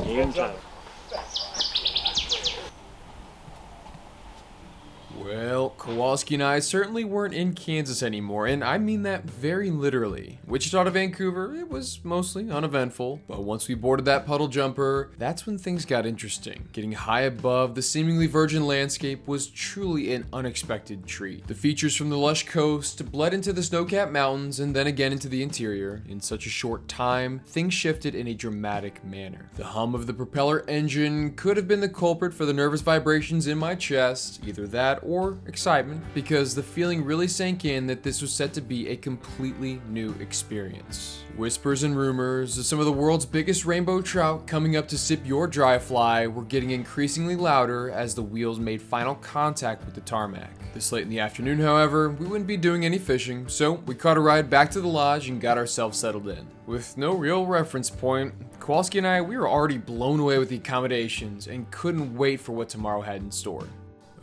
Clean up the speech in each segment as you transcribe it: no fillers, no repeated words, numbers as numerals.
Game time. Well, Kowalski and I certainly weren't in Kansas anymore, and I mean that very literally. Wichita to Vancouver, it was mostly uneventful, but once we boarded that puddle jumper, that's when things got interesting. Getting high above the seemingly virgin landscape was truly an unexpected treat. The features from the lush coast bled into the snow-capped mountains and then again into the interior. In such a short time, things shifted in a dramatic manner. The hum of the propeller engine could have been the culprit for the nervous vibrations in my chest, either that or excitement, because the feeling really sank in that this was set to be a completely new experience. Whispers and rumors of some of the world's biggest rainbow trout coming up to sip your dry fly were getting increasingly louder as the wheels made final contact with the tarmac. This late in the afternoon, however, we wouldn't be doing any fishing, so we caught a ride back to the lodge and got ourselves settled in. With no real reference point, Kowalski and I, we were already blown away with the accommodations and couldn't wait for what tomorrow had in store.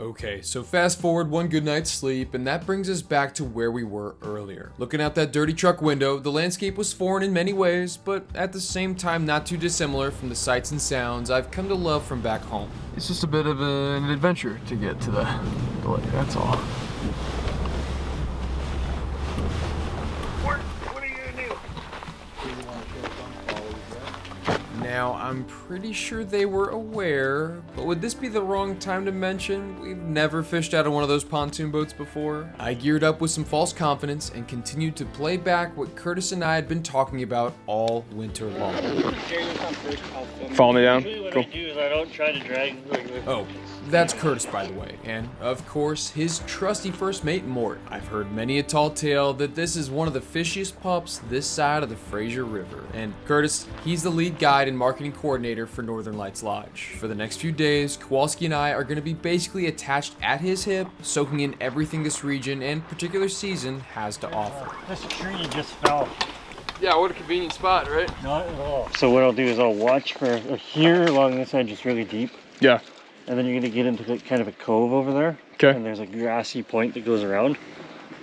Okay, so fast forward one good night's sleep, and that brings us back to where we were earlier. Looking out that dirty truck window, the landscape was foreign in many ways, but at the same time not too dissimilar from the sights and sounds I've come to love from back home. It's just a bit of an adventure to get to the lake, that's all. What are you gonna do? Now, I'm pretty sure they were aware, but would this be the wrong time to mention we've never fished out of one of those pontoon boats before? I geared up with some false confidence and continued to play back what Curtis and I had been talking about all winter long. Follow me down. Usually what Cool. I do is I don't try to drag Oh, that's Curtis, by the way, and of course, his trusty first mate, Mort. I've heard many a tall tale that this is one of the fishiest pups this side of the Fraser River, and Curtis, he's the lead guide and marketing coordinator for Northern Lights Lodge. For the next few days, Kowalski and I are going to be basically attached at his hip, soaking in everything this region and particular season has to offer. This tree just fell. Yeah, what a convenient spot, right? Not at all. So what I'll do is I'll watch for here along this edge. It's really deep, Yeah. and then you're gonna get into kind of a cove over there. Okay. And there's a grassy point that goes around.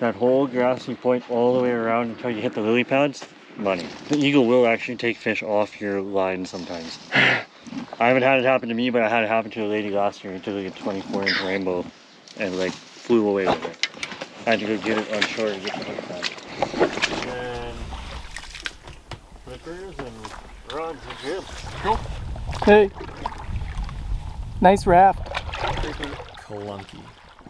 That whole grassy point all the way around until you hit the lily pads. Money. The eagle will actually take fish off your line sometimes. I haven't had it happen to me, but I had it happen to a lady last year who took like a 24-inch rainbow and like flew away with it. I had to go get it on shore to get the hook back. And flippers and rods and jib. Cool. Hey, nice raft. Clunky.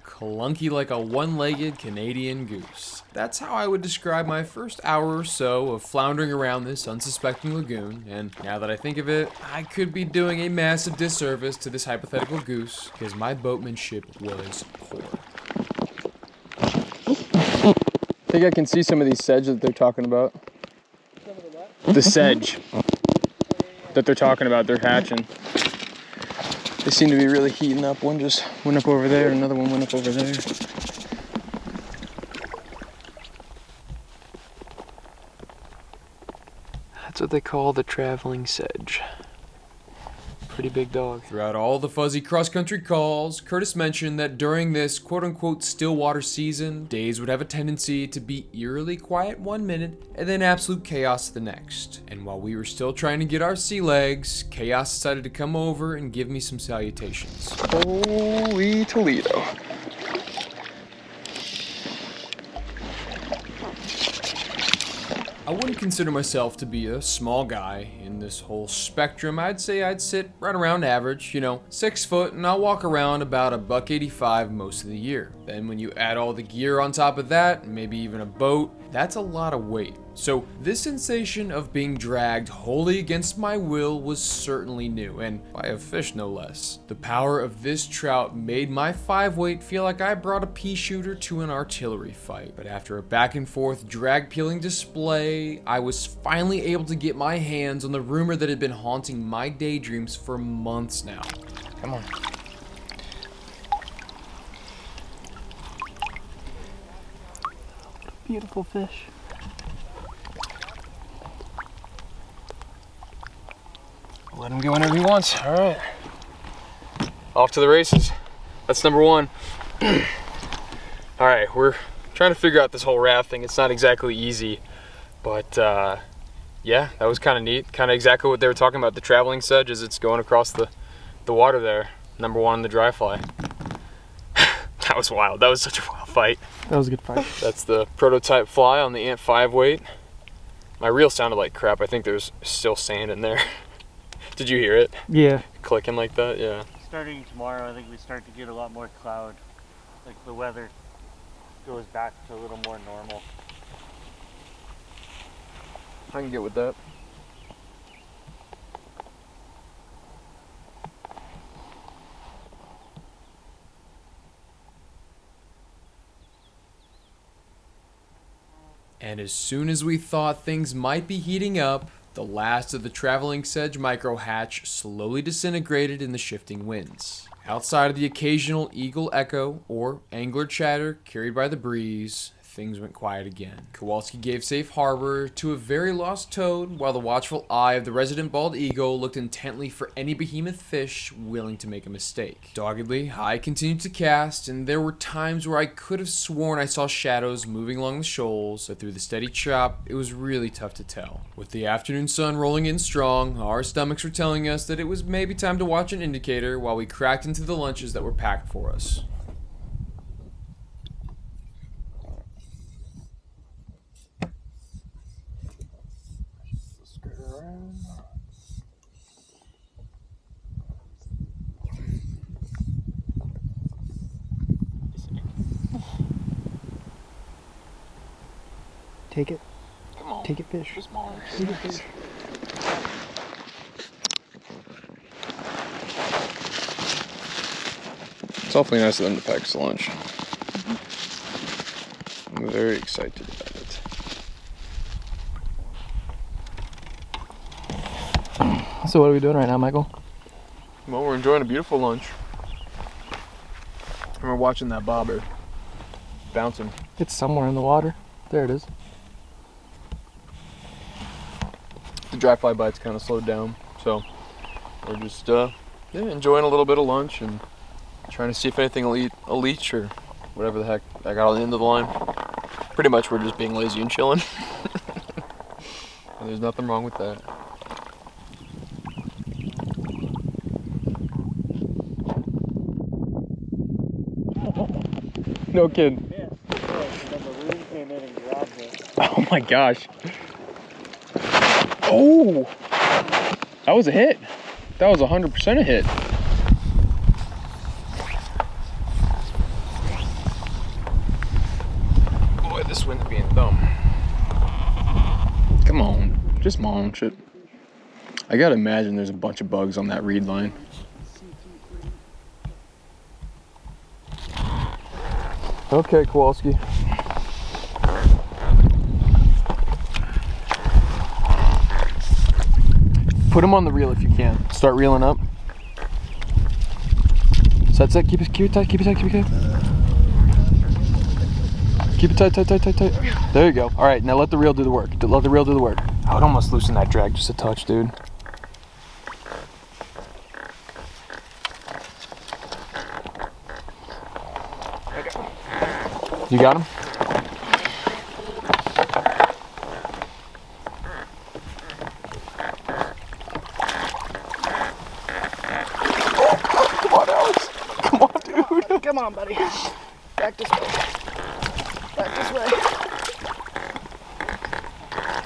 Clunky like a one-legged Canadian goose. That's how I would describe my first hour or so of floundering around this unsuspecting lagoon, and now that I think of it, I could be doing a massive disservice to this hypothetical goose, because my boatmanship was poor. I think I can see some of these sedge that they're talking about. The sedge that they're talking about, they're hatching. They seem to be really heating up. One just went up over there, another one went up over there. That's what they call the traveling sedge. Pretty big dog. Throughout all the fuzzy cross-country calls, Curtis mentioned that during this quote-unquote stillwater season, days would have a tendency to be eerily quiet one minute and then absolute chaos the next. And while we were still trying to get our sea legs, chaos decided to come over and give me some salutations. Holy Toledo. I wouldn't consider myself to be a small guy in this whole spectrum. I'd say I'd sit right around average, 6 foot, and I'll walk around about $1.85 most of the year. Then when you add all the gear on top of that, and maybe even a boat, that's a lot of weight. So this sensation of being dragged wholly against my will was certainly new, and by a fish no less. The power of this trout made my 5-weight feel like I brought a pea shooter to an artillery fight. But after a back and forth drag peeling display, I was finally able to get my hands on the rumor that had been haunting my daydreams for months now. Come on. Beautiful fish. Let him go whenever he wants. All right. Off to the races. That's number one. All right, we're trying to figure out this whole raft thing. It's not exactly easy, but Yeah, that was kind of neat. Kind of exactly what they were talking about. The traveling sedge as it's going across the water there. Number 1 in the dry fly. That was wild. That was such a wild fight. That was a good fight. That's the prototype fly on the Ant 5 weight. My reel sounded like crap. I think there's still sand in there. Did you hear it? Yeah. Clicking like that? Yeah. Starting tomorrow, I think we start to get a lot more cloud. Like the weather goes back to a little more normal. I can get with that. And as soon as we thought things might be heating up, the last of the traveling sedge microhatch slowly disintegrated in the shifting winds. Outside of the occasional eagle echo or angler chatter carried by the breeze, things went quiet again. Kowalski gave safe harbor to a very lost toad, while the watchful eye of the resident bald eagle looked intently for any behemoth fish willing to make a mistake. Doggedly, I continued to cast, and there were times where I could have sworn I saw shadows moving along the shoals, but through the steady chop, it was really tough to tell. With the afternoon sun rolling in strong, our stomachs were telling us that it was maybe time to watch an indicator while we cracked into the lunches that were packed for us. Take it. Come on. Take it, fish. Just smaller. Take it, fish. It's awfully nice of them to pack us lunch. I'm very excited about it. So what are we doing right now, Michael? Well, we're enjoying a beautiful lunch. And we're watching that bobber bouncing. It's somewhere in the water. There it is. The dry fly bite's kind of slowed down, so we're just enjoying a little bit of lunch and trying to see if anything will eat a leech or whatever the heck I got on the end of the line. Pretty much we're just being lazy and chilling. And there's nothing wrong with that. No kidding. Yeah. The balloon came in and grabbed it. Oh my gosh. Oh! That was a hit. That was 100% a hit. Boy, this wind's being dumb. Come on. Just launch it. I gotta imagine there's a bunch of bugs on that reed line. Okay, Kowalski. Put him on the reel if you can. Start reeling up. So that's it. Keep it tight. Keep it tight. Keep it tight. Keep it tight, tight, tight, tight, tight. There you go. All right, now let the reel do the work. Let the reel do the work. I would almost loosen that drag just a touch, dude. You got him? Come on, Alex. Come on, dude. Come on, buddy. Back this way. Back this way.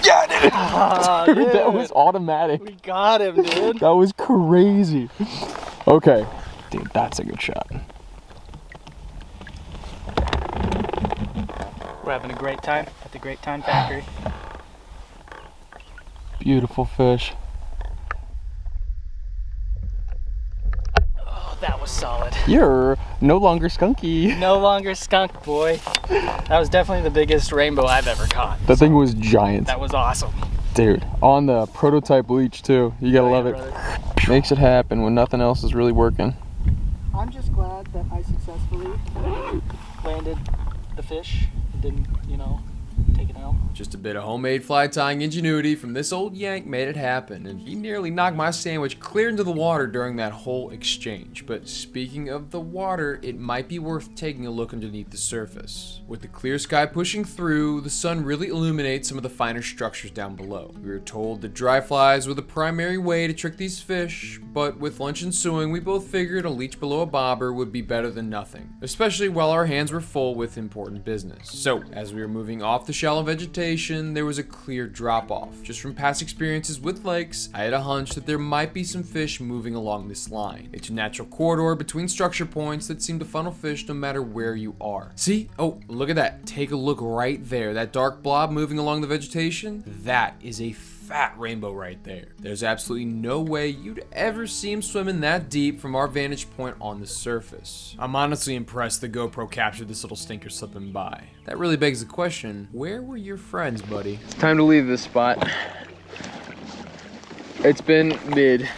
Yeah, dude. Ah, Dude, dude. that was automatic. We got him, dude. That was crazy. Okay. Dude, that's a good shot. We're having a great time at the Great Time Factory. Beautiful fish. Oh, that was solid. You're no longer skunky. No longer skunk, boy. That was definitely the biggest rainbow I've ever caught. That thing was giant. That was awesome. Dude, on the prototype leech too. You gotta love it. Brother. Makes it happen when nothing else is really working. I'm just glad that I successfully landed the fish and didn't, take it out. Just a bit of homemade fly tying ingenuity from this old yank made it happen, and he nearly knocked my sandwich clear into the water during that whole exchange. But speaking of the water, it might be worth taking a look underneath the surface. With the clear sky pushing through, the sun really illuminates some of the finer structures down below. We were told that dry flies were the primary way to trick these fish, but with lunch ensuing, we both figured a leech below a bobber would be better than nothing, especially while our hands were full with important business. So, as we were moving off the shallow vegetation, there was a clear drop-off. Just from past experiences with lakes, I had a hunch that there might be some fish moving along this line. It's a natural corridor between structure points that seem to funnel fish no matter where you are. See? Oh, look at that. Take a look right there. That dark blob moving along the vegetation? That is a fat rainbow right there. There's absolutely no way you'd ever see him swimming that deep from our vantage point on the surface. I'm honestly impressed the GoPro captured this little stinker slipping by. That really begs the question, where were your friends, buddy? It's time to leave this spot. It's been mid.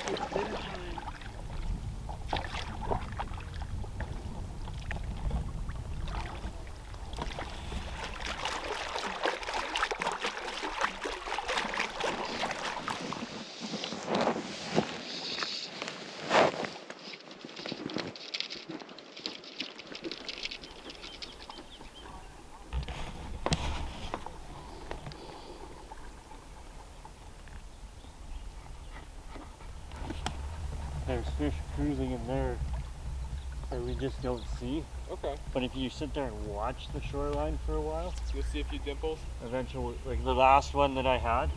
There's fish cruising in there that we just don't see. Okay. But if you sit there and watch the shoreline for a while, You'll see a few dimples. eventually, like the last one that I had,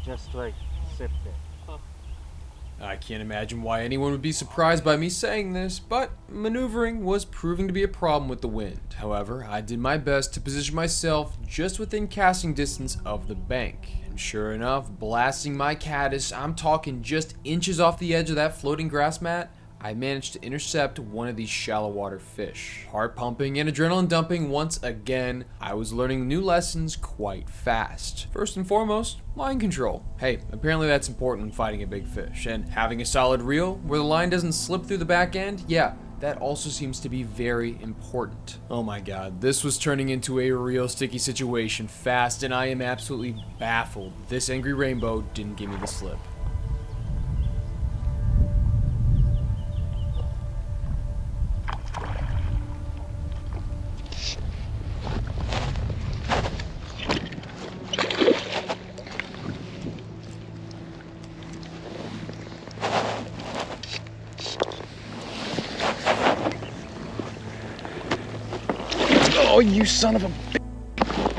just like sipped it. I can't imagine why anyone would be surprised by me saying this, but maneuvering was proving to be a problem with the wind. However, I did my best to position myself just within casting distance of the bank. And sure enough, blasting my caddis, I'm talking just inches off the edge of that floating grass mat, I managed to intercept one of these shallow water fish. Heart pumping and adrenaline dumping once again, I was learning new lessons quite fast. First and foremost, line control. Hey, apparently that's important when fighting a big fish, and having a solid reel where the line doesn't slip through the back end, yeah, that also seems to be very important. Oh my god, this was turning into a real sticky situation fast, and I am absolutely baffled this angry rainbow didn't give me the slip. Oh, you son of a b****.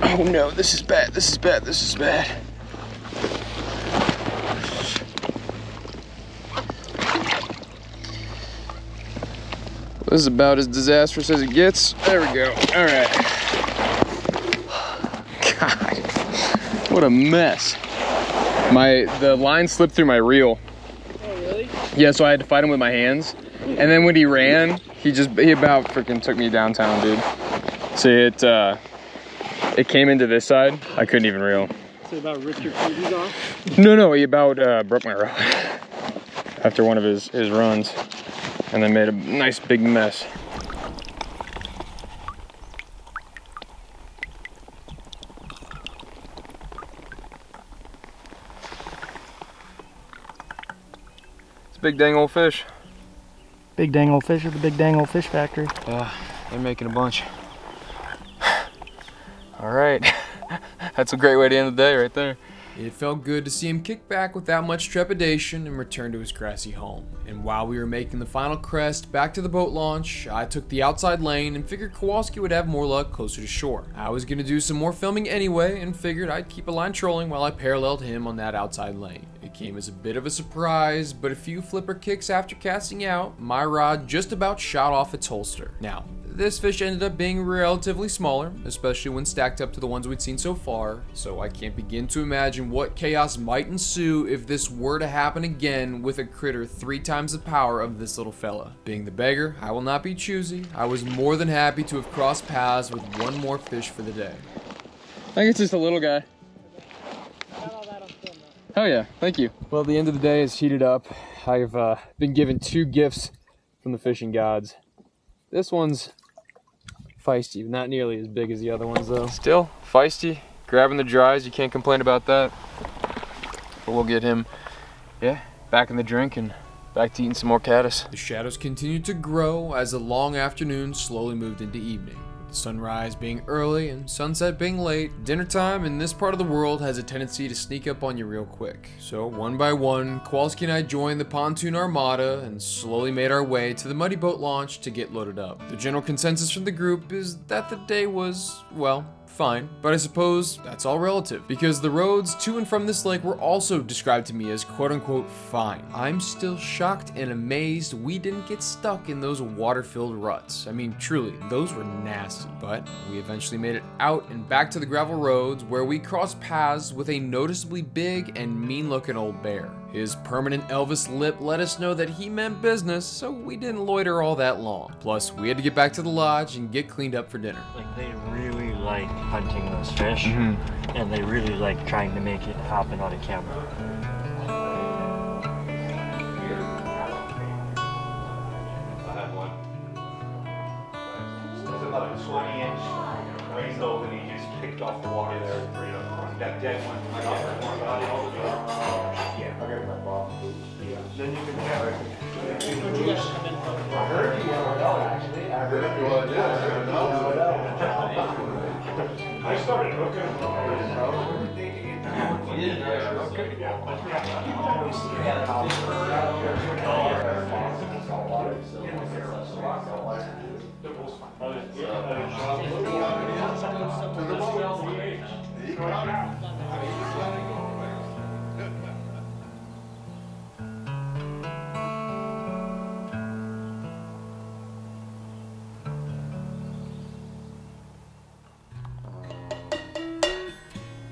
Oh no, this is bad, this is bad, this is bad. This is about as disastrous as it gets. There we go, all right. God, what a mess. The line slipped through my reel. Oh, really? Yeah, so I had to fight him with my hands. And then when he ran, he about freaking took me downtown, dude. See, it came into this side. I couldn't even reel. So about ripped your cooties off? No, he about broke my rod after one of his runs, and then made a nice big mess. It's a big dang old fish. Big dang old fish at the big dang old fish factory. Yeah, they're making a bunch. All right, that's a great way to end the day right there. It felt good to see him kick back without much trepidation and return to his grassy home. And while we were making the final crest back to the boat launch, I took the outside lane and figured Kowalski would have more luck closer to shore. I was going to do some more filming anyway and figured I'd keep a line trolling while I paralleled him on that outside lane. It came as a bit of a surprise, but a few flipper kicks after casting out, my rod just about shot off its holster. Now, this fish ended up being relatively smaller, especially when stacked up to the ones we'd seen so far, so I can't begin to imagine what chaos might ensue if this were to happen again with a critter 3 times the power of this little fella. Being the beggar, I will not be choosy. I was more than happy to have crossed paths with one more fish for the day. I think it's just a little guy. Oh yeah, thank you. Well, the end of the day is heated up. I've been given 2 gifts from the fishing gods. This one's feisty, not nearly as big as the other ones though. Still feisty, grabbing the dries. You can't complain about that. But we'll get him, yeah, back in the drink and back to eating some more caddis. The shadows continued to grow as the long afternoon slowly moved into evening. With the sunrise being early and sunset being late, dinner time in this part of the world has a tendency to sneak up on you real quick. So one by one, Kowalski and I joined the pontoon armada and slowly made our way to the muddy boat launch to get loaded up. The general consensus from the group is that the day was, well, fine, but I suppose that's all relative, because the roads to and from this lake were also described to me as quote-unquote fine. I'm still shocked and amazed we didn't get stuck in those water-filled ruts. I mean, truly, those were nasty. But we eventually made it out and back to the gravel roads, where we crossed paths with a noticeably big and mean-looking old bear. His permanent Elvis lip let us know that he meant business, so we didn't loiter all that long. Plus, we had to get back to the lodge and get cleaned up for dinner. Like, they really like hunting those fish, and they really like trying to make it happen on a camera. I had one. It's about a 20-inch rainbow that he just kicked off the water there. That dead one. I got it. Yeah. I got my box. Yeah. Then you can have it. I heard you were well, actually. I heard you were, yeah. I started hooking.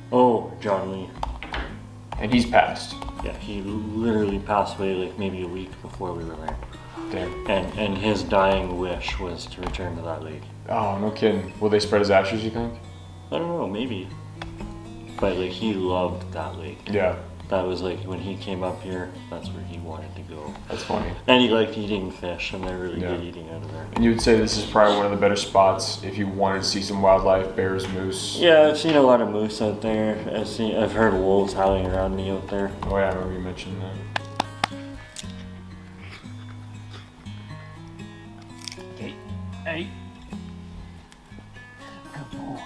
Oh, John Lee. And he's passed. Yeah, he literally passed away like maybe a week before we were there. Damn. And his dying wish was to return to that lake. Oh, no kidding. Will they spread his ashes, you think? I don't know, maybe. But like, he loved that lake. Yeah. That was like, when he came up here, that's where he wanted to go. That's funny. And he liked eating fish, and they're really Yeah. good eating out of there. And you would say this is probably one of the better spots if you wanted to see some wildlife, bears, moose. Yeah, I've seen a lot of moose out there. I've heard wolves howling around me out there. Oh yeah, I remember you mentioned that. Hey. Good boy.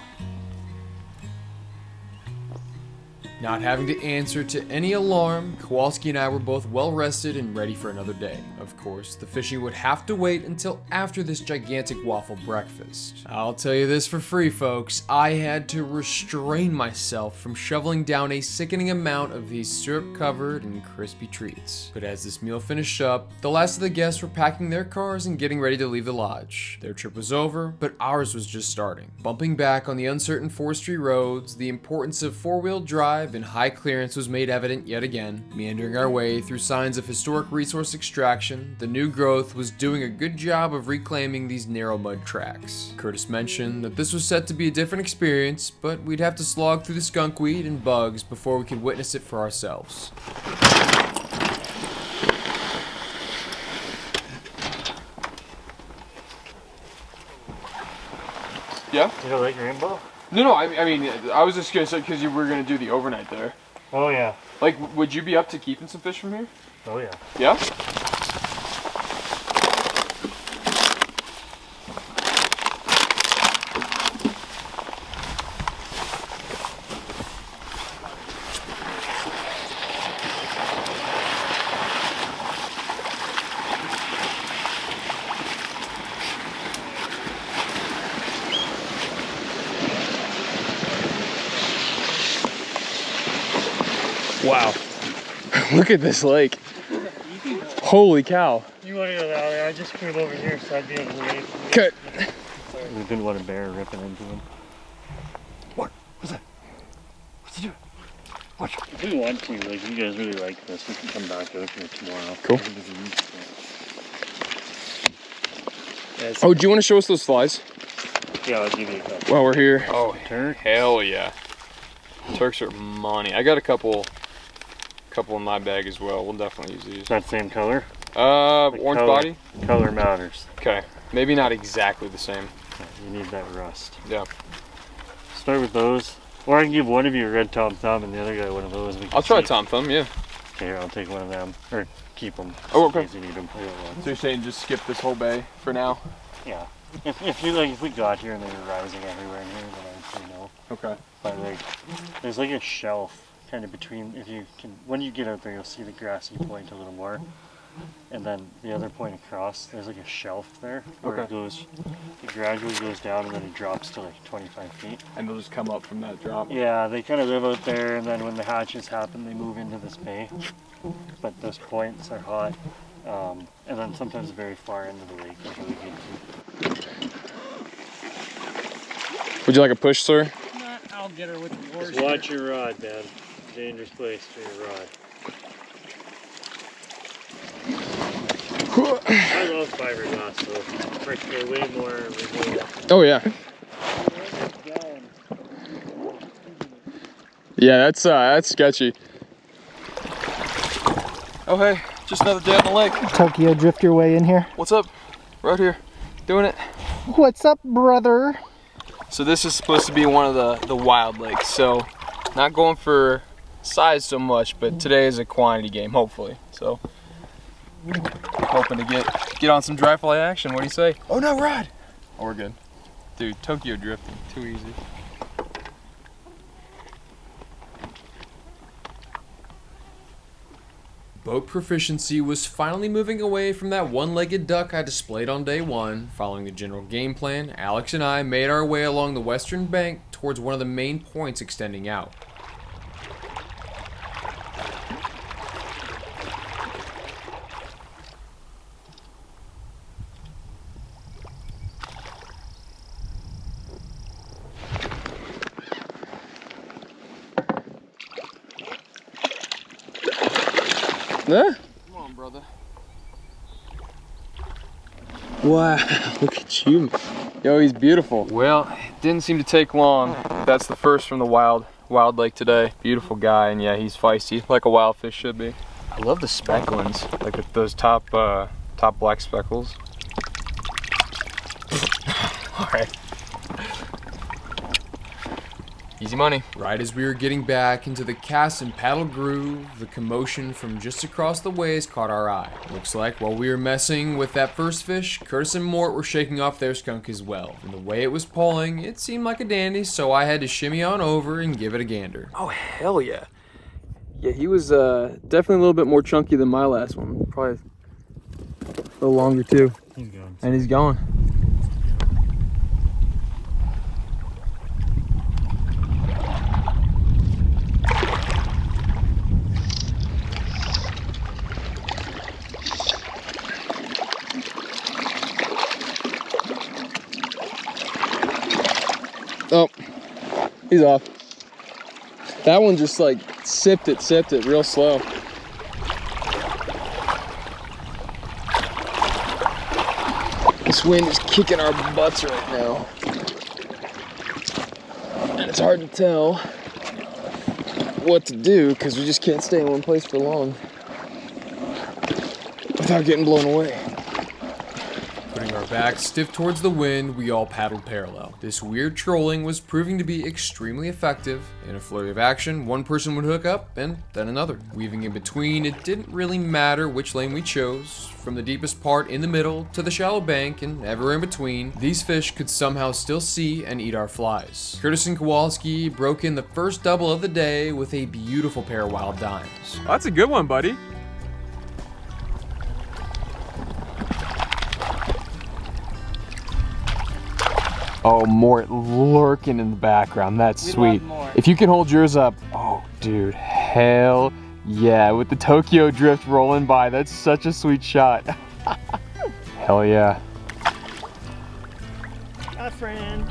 Not having to answer to any alarm, Kowalski and I were both well rested and ready for another day. Of course, the fishing would have to wait until after this gigantic waffle breakfast. I'll tell you this for free, folks, I had to restrain myself from shoveling down a sickening amount of these syrup-covered and crispy treats. But as this meal finished up, the last of the guests were packing their cars and getting ready to leave the lodge. Their trip was over, but ours was just starting. Bumping back on the uncertain forestry roads, the importance of four-wheel drive and high clearance was made evident yet again. Meandering our way through signs of historic resource extraction, the new growth was doing a good job of reclaiming these narrow mud tracks. Curtis mentioned that this was set to be a different experience, but we'd have to slog through the skunkweed and bugs before we could witness it for ourselves. Yeah? You don't like rainbow? No, I mean, I was just gonna say because you were gonna do the overnight there. Oh yeah. Like, would you be up to keeping some fish from here? Oh yeah. Yeah? Wow. Look at this lake. Holy cow. You want to go that way? I just came over here, so I'd be able to wait. Cut. We didn't want a bear ripping into him. What? What's that? What's he doing? Watch. If we want to, like, you guys really like this, we can come back out here tomorrow. Cool. Oh, do you want to show us those flies? Yeah, I'll give you a couple. While we're here. Oh, turk? Hell yeah. Turks are money. I got a couple in my bag as well. We'll definitely use these. That same color? Orange body? Color matters. Okay. Maybe not exactly the same. You need that rust. Yeah. Start with those. Or I can give one of you a red Tom Thumb and the other guy one of those. I'll try Tom Thumb, yeah. Okay, here, I'll take one of them. Or keep them. Oh, okay. In case you need them. So you're saying just skip this whole bay for now? Yeah. If you like, if we got here and they were rising everywhere in here, then I'd say no. Okay. But like, there's like a shelf kind of between. If you can, when you get out there, you'll see the grassy point a little more, and then the other point across. There's like a shelf there where it goes. It gradually goes down and then it drops to like 25 feet. And they'll just come up from that drop. Yeah, they kind of live out there, and then when the hatches happen, they move into this bay. But those points are hot, and then sometimes very far into the lake, which really good too. Would you like a push, sir? Nah, I'll get her with the oars. Just watch your rod, man. Dangerous place for your rod. I love fiberglass though. Frick, they're way more resilient. Oh yeah. Yeah, that's sketchy. Oh hey, just another day on the lake. Tokyo, drift your way in here. What's up? Right here, doing it. What's up, brother? So this is supposed to be one of the wild lakes. So not going for size so much, but today is a quantity game, hopefully. So hoping to get on some dry fly action. What do you say? Oh no, rod. Oh, we're good. Dude, Tokyo drifting, too easy. Boat proficiency was finally moving away from that one-legged duck I displayed on day one. Following the general game plan, Alex and I made our way along the western bank towards one of the main points extending out. Come on, brother. Wow, look at you. Yo, he's beautiful. Well, it didn't seem to take long. That's the first from the wild lake today. Beautiful guy, and yeah, he's feisty, like a wild fish should be. I love the specklings, like those top black speckles. All right. Easy money. Right as we were getting back into the cast and paddle groove, the commotion from just across the ways caught our eye. Looks like while we were messing with that first fish, Curtis and Mort were shaking off their skunk as well. And the way it was pulling, it seemed like a dandy, so I had to shimmy on over and give it a gander. Oh, hell yeah. Yeah, he was definitely a little bit more chunky than my last one. Probably a little longer too. He's going. And he's going. Oh, he's off. That one just like sipped it real slow. This wind is kicking our butts right now. And it's hard to tell what to do because we just can't stay in one place for long without getting blown away. Putting our backs stiff towards the wind, we all paddled parallel. This weird trolling was proving to be extremely effective. In a flurry of action, one person would hook up, and then another. Weaving in between, it didn't really matter which lane we chose. From the deepest part in the middle to the shallow bank and everywhere in between, these fish could somehow still see and eat our flies. Curtis and Kowalski broke in the first double of the day with a beautiful pair of wild dimes. That's a good one, buddy. Oh, Mort lurking in the background. That's sweet. If you can hold yours up. Oh, dude. Hell yeah. With the Tokyo drift rolling by. That's such a sweet shot. Hell yeah. Hi, friend.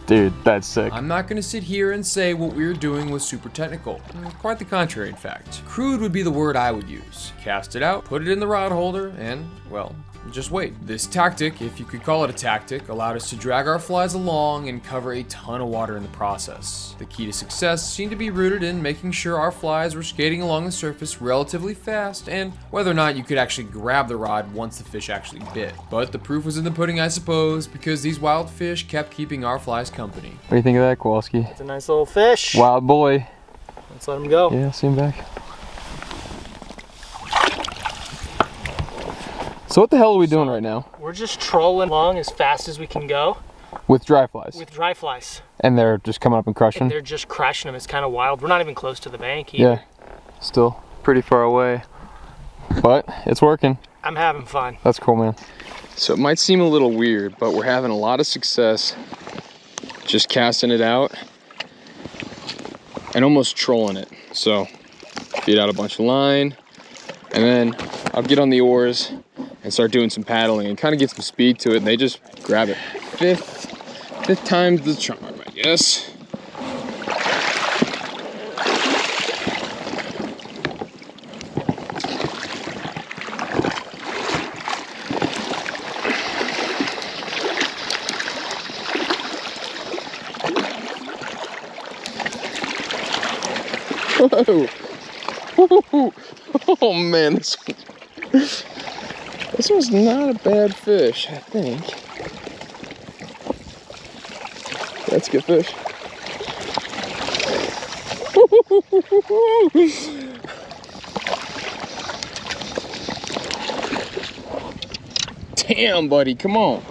Dude, that's sick. I'm not going to sit here and say what we were doing was super technical. Quite the contrary, in fact. Crude would be the word I would use. Cast it out, put it in the rod holder, and, well, just wait. This tactic, if you could call it a tactic, allowed us to drag our flies along and cover a ton of water in the process. The key to success seemed to be rooted in making sure our flies were skating along the surface relatively fast and whether or not you could actually grab the rod once the fish actually bit. But the proof was in the pudding, I suppose, because these wild fish kept keeping our flies company. What do you think of that, Kowalski? It's a nice little fish. Wild boy. Let's let him go. Yeah, see him back. So what the hell are we doing right now? We're just trolling along as fast as we can go With dry flies. with dry flies. And they're just coming up and crushing? And they're just crushing them. It's kind of wild. We're not even close to the bank either. Yeah, still pretty far away. But it's working. I'm having fun. That's cool, man. So it might seem a little weird, but we're having a lot of success just casting it out and almost trolling it. So feed out a bunch of line, and then I'll get on the oars and start doing some paddling and kind of get some speed to it, and they just grab it. Fifth time's the charm, I guess. Whoa. Oh man, this was not a bad fish, I think. That's a good fish. Damn, buddy, come on.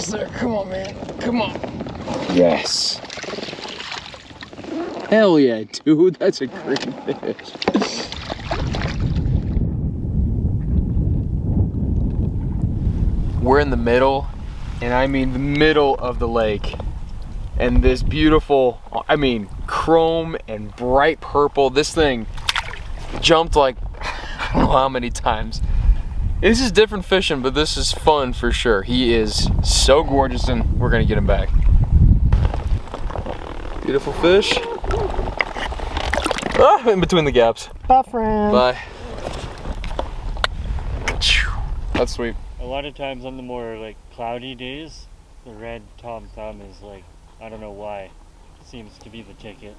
There. Come on, man. Come on. Yes. Hell yeah, dude. That's a great fish. We're in the middle, and I mean the middle of the lake. And this beautiful, I mean, chrome and bright purple. This thing jumped like, I don't know how many times. This is different fishing, but this is fun for sure. He is so gorgeous, and we're gonna get him back. Beautiful fish. Ah, in between the gaps. Bye, friend. Bye. That's sweet. A lot of times on the more like cloudy days, the red Tom Thumb is like, I don't know why, seems to be the ticket.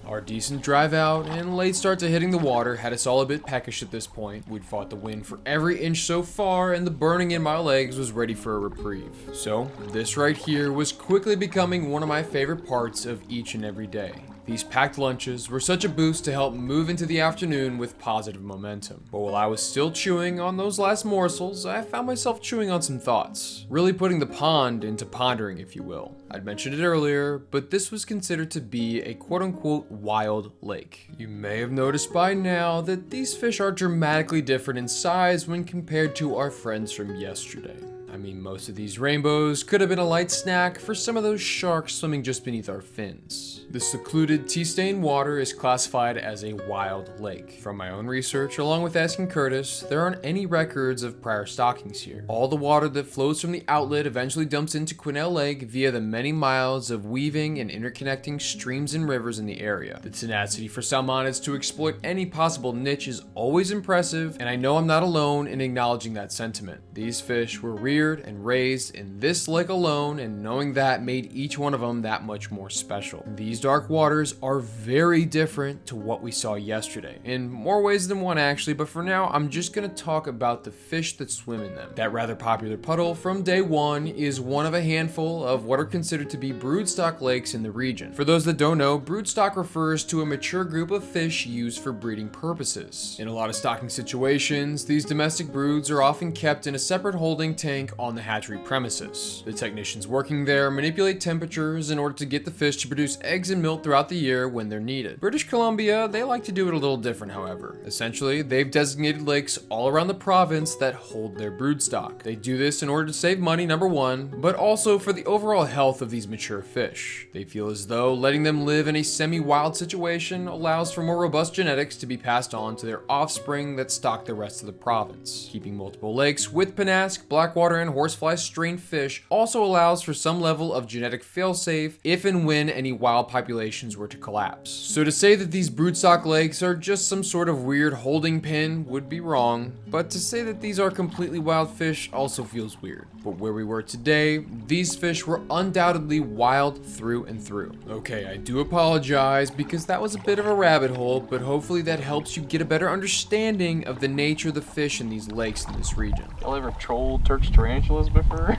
Our decent drive out and late start to hitting the water had us all a bit peckish at this point. We'd fought the wind for every inch so far, and the burning in my legs was ready for a reprieve. So, this right here was quickly becoming one of my favorite parts of each and every day. These packed lunches were such a boost to help move into the afternoon with positive momentum. But while I was still chewing on those last morsels, I found myself chewing on some thoughts. Really putting the pond into pondering, if you will. I'd mentioned it earlier, but this was considered to be a quote-unquote wild lake. You may have noticed by now that these fish are dramatically different in size when compared to our friends from yesterday. I mean, most of these rainbows could have been a light snack for some of those sharks swimming just beneath our fins. The secluded tea-stained water is classified as a wild lake. From my own research, along with asking Curtis, there aren't any records of prior stockings here. All the water that flows from the outlet eventually dumps into Quesnel Lake via the many miles of weaving and interconnecting streams and rivers in the area. The tenacity for salmonids to exploit any possible niche is always impressive, and I know I'm not alone in acknowledging that sentiment. These fish were reared and raised in this lake alone, and knowing that made each one of them that much more special. These dark waters are very different to what we saw yesterday, in more ways than one actually, but for now I'm just gonna talk about the fish that swim in them. That rather popular puddle from day one is one of a handful of what are considered to be broodstock lakes in the region. For those that don't know, broodstock refers to a mature group of fish used for breeding purposes. In a lot of stocking situations, these domestic broods are often kept in a separate holding tank tank on the hatchery premises. The technicians working there manipulate temperatures in order to get the fish to produce eggs and milk throughout the year when they're needed. British Columbia, they like to do it a little different, however. Essentially, they've designated lakes all around the province that hold their broodstock. They do this in order to save money, number one, but also for the overall health of these mature fish. They feel as though letting them live in a semi-wild situation allows for more robust genetics to be passed on to their offspring that stock the rest of the province. Keeping multiple lakes with Pennask, Blackwater, and horsefly strained fish also allows for some level of genetic failsafe if and when any wild populations were to collapse. So to say that these broodstock lakes are just some sort of weird holding pen would be wrong, but to say that these are completely wild fish also feels weird. But where we were today, these fish were undoubtedly wild through and through. Okay, I do apologize because that was a bit of a rabbit hole, but hopefully that helps you get a better understanding of the nature of the fish in these lakes in this region. Y'all ever troll Turk's tarantulas before?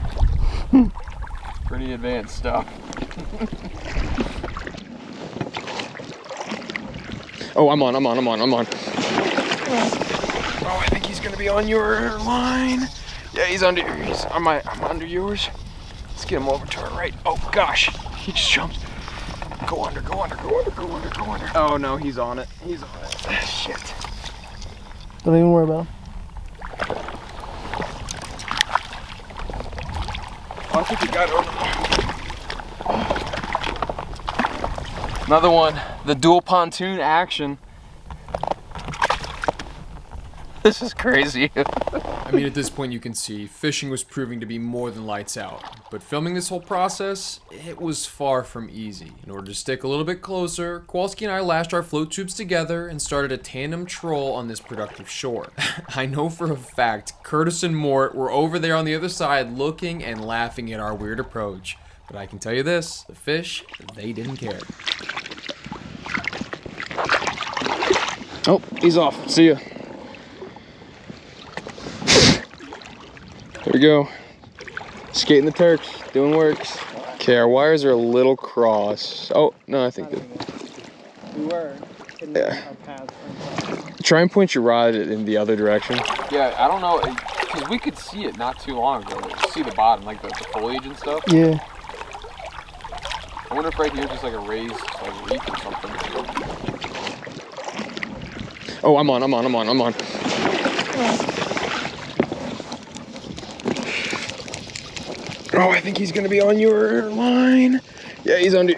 Pretty advanced stuff. Oh, I'm on. Oh, I think he's gonna be on your line. Yeah, he's under. I'm under yours. Let's get him over to our right. Oh gosh, he just jumped. Go under. Oh no, he's on it. Shit. Don't even worry about him. I think he got over. Another one. The dual pontoon action. This is crazy. I mean, at this point you can see fishing was proving to be more than lights out, but filming this whole process, it was far from easy. In order to stick a little bit closer, Kowalski and I lashed our float tubes together and started a tandem troll on this productive shore. I know for a fact Curtis and Mort were over there on the other side looking and laughing at our weird approach, but I can tell you this, the fish, they didn't care. Oh, he's off. See ya. There we go. Skating the Turks, doing works. Okay, our wires are a little cross. Oh, no, I think that. We were. Yeah. Try and point your rod in the other direction. Yeah, I don't know, because we could see it not too long ago. We could see the bottom, like the foliage and stuff. Yeah. I wonder if right here is just like a raised leaf or something. Oh, I'm on. Oh, I think he's gonna be on your line. Yeah, I'm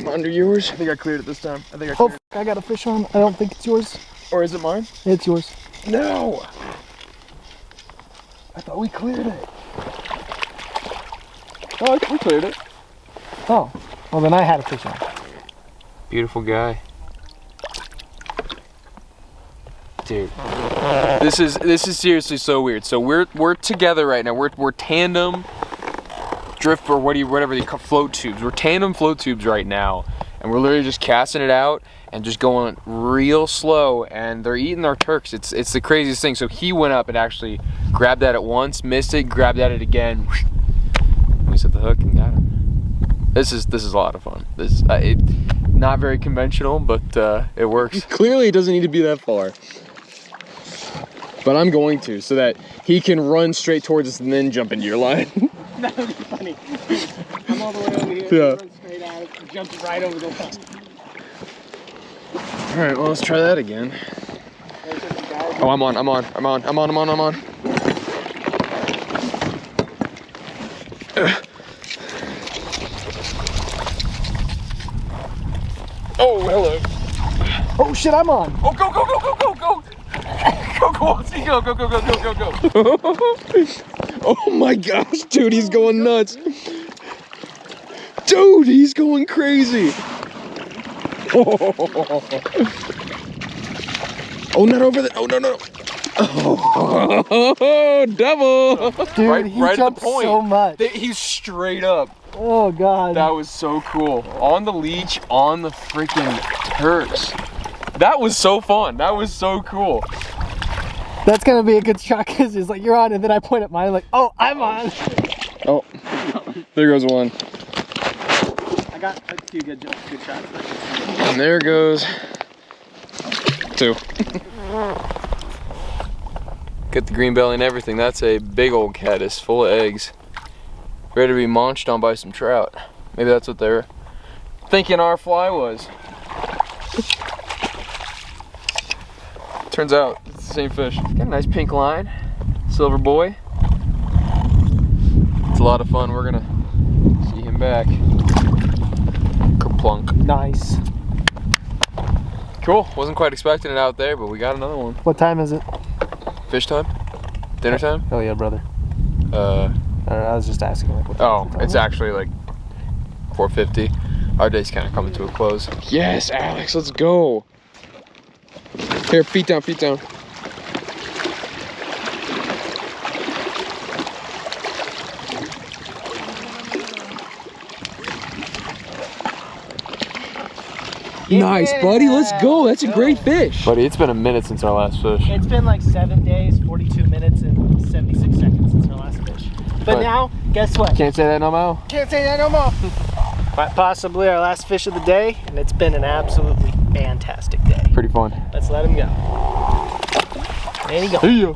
under yours. I think I cleared it this time. Oh, I got a fish on. I don't think it's yours. Or is it mine? It's yours. No. I thought we cleared it. Oh, we cleared it. Oh, well then I had a fish on. Beautiful guy. Dude, this is seriously so weird. So we're together right now. We're tandem drift or whatever they call float tubes. We're tandem float tubes right now, and we're literally just casting it out and just going real slow. And they're eating our Turks. It's the craziest thing. So he went up and actually grabbed that at once, missed it, grabbed at it again. We set the hook and got him. This is a lot of fun. Not very conventional, but it works. Clearly, it doesn't need to be that far. But I'm going to, so that he can run straight towards us and then jump into your line. That would be funny. I'm all the way over here, Yeah. run straight out, jump right over the line. Alright, well, let's try that again. Oh, I'm on. Oh, hello. Oh shit, I'm on. Oh, go. Go. Oh my gosh, dude, he's going nuts. Dude, he's going crazy. Oh, not over there. Oh, no. Oh, double. Dude, he right jumped at the point. so much. He's straight up. Oh god. That was so cool. On the leech, on the freaking Turks. That was so fun. That was so cool. That's gonna be a good shot because it's like you're on, and then I point at mine like, oh, I'm on. Oh, there goes one. I got a few good shots. And there goes two. Get the green belly and everything. That's a big old caddis full of eggs. Ready to be munched on by some trout. Maybe that's what they're thinking our fly was. Turns out it's the same fish. Got a nice pink line. Silver boy. It's a lot of fun. We're gonna see him back. Kerplunk. Nice. Cool. Wasn't quite expecting it out there, but we got another one. What time is it? Fish time? Dinner time? Oh yeah, brother. I was just asking like what Oh, time it's actually like 4:50. Our day's kind of coming to a close. Yes, Alex, let's go. Here, feet down, feet down. Nice, buddy. Let's go. That's a great fish. Buddy, it's been a minute since our last fish. It's been like 7 days, 42 minutes, and 76 seconds since our last fish. But now, guess what? Can't say that no more. Can't say that no more. Possibly our last fish of the day, and it's been an absolutely fantastic day. Pretty fun. Let's let him go. There you go. See ya.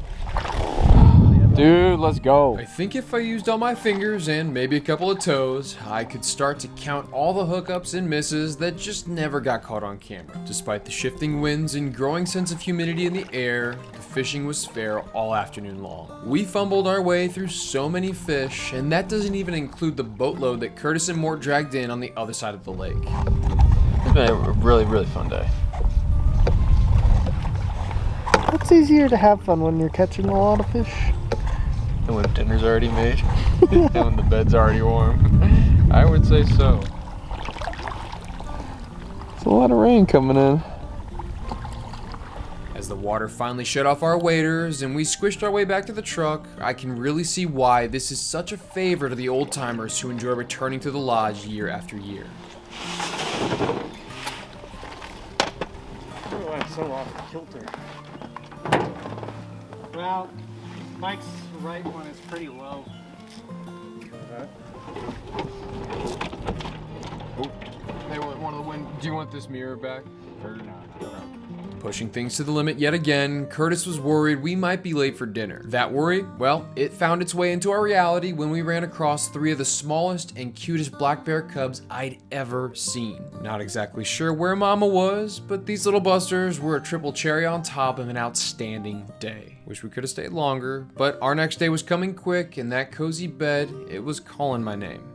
Dude, let's go. I think if I used all my fingers and maybe a couple of toes, I could start to count all the hookups and misses that just never got caught on camera. Despite the shifting winds and growing sense of humidity in the air, the fishing was fair all afternoon long. We fumbled our way through so many fish, and that doesn't even include the boatload that Curtis and Mort dragged in on the other side of the lake. It's been a really, really fun day. It's easier to have fun when you're catching a lot of fish. And when dinner's already made, and when the bed's already warm. I would say so. There's a lot of rain coming in. As the water finally shut off our waders and we squished our way back to the truck, I can really see why this is such a favor to the old timers who enjoy returning to the lodge year after year. Oh, I'm so off kilter. Well, Mike's right one is pretty low. Hey, one of the wind. Do you want this mirror back? Or no? Pushing things to the limit yet again, Curtis was worried we might be late for dinner. That worry, well, it found its way into our reality when we ran across 3 of the smallest and cutest black bear cubs I'd ever seen. Not exactly sure where Mama was, but these little busters were a triple cherry on top of an outstanding day. Wish we could have stayed longer, but our next day was coming quick, and that cozy bed, it was calling my name.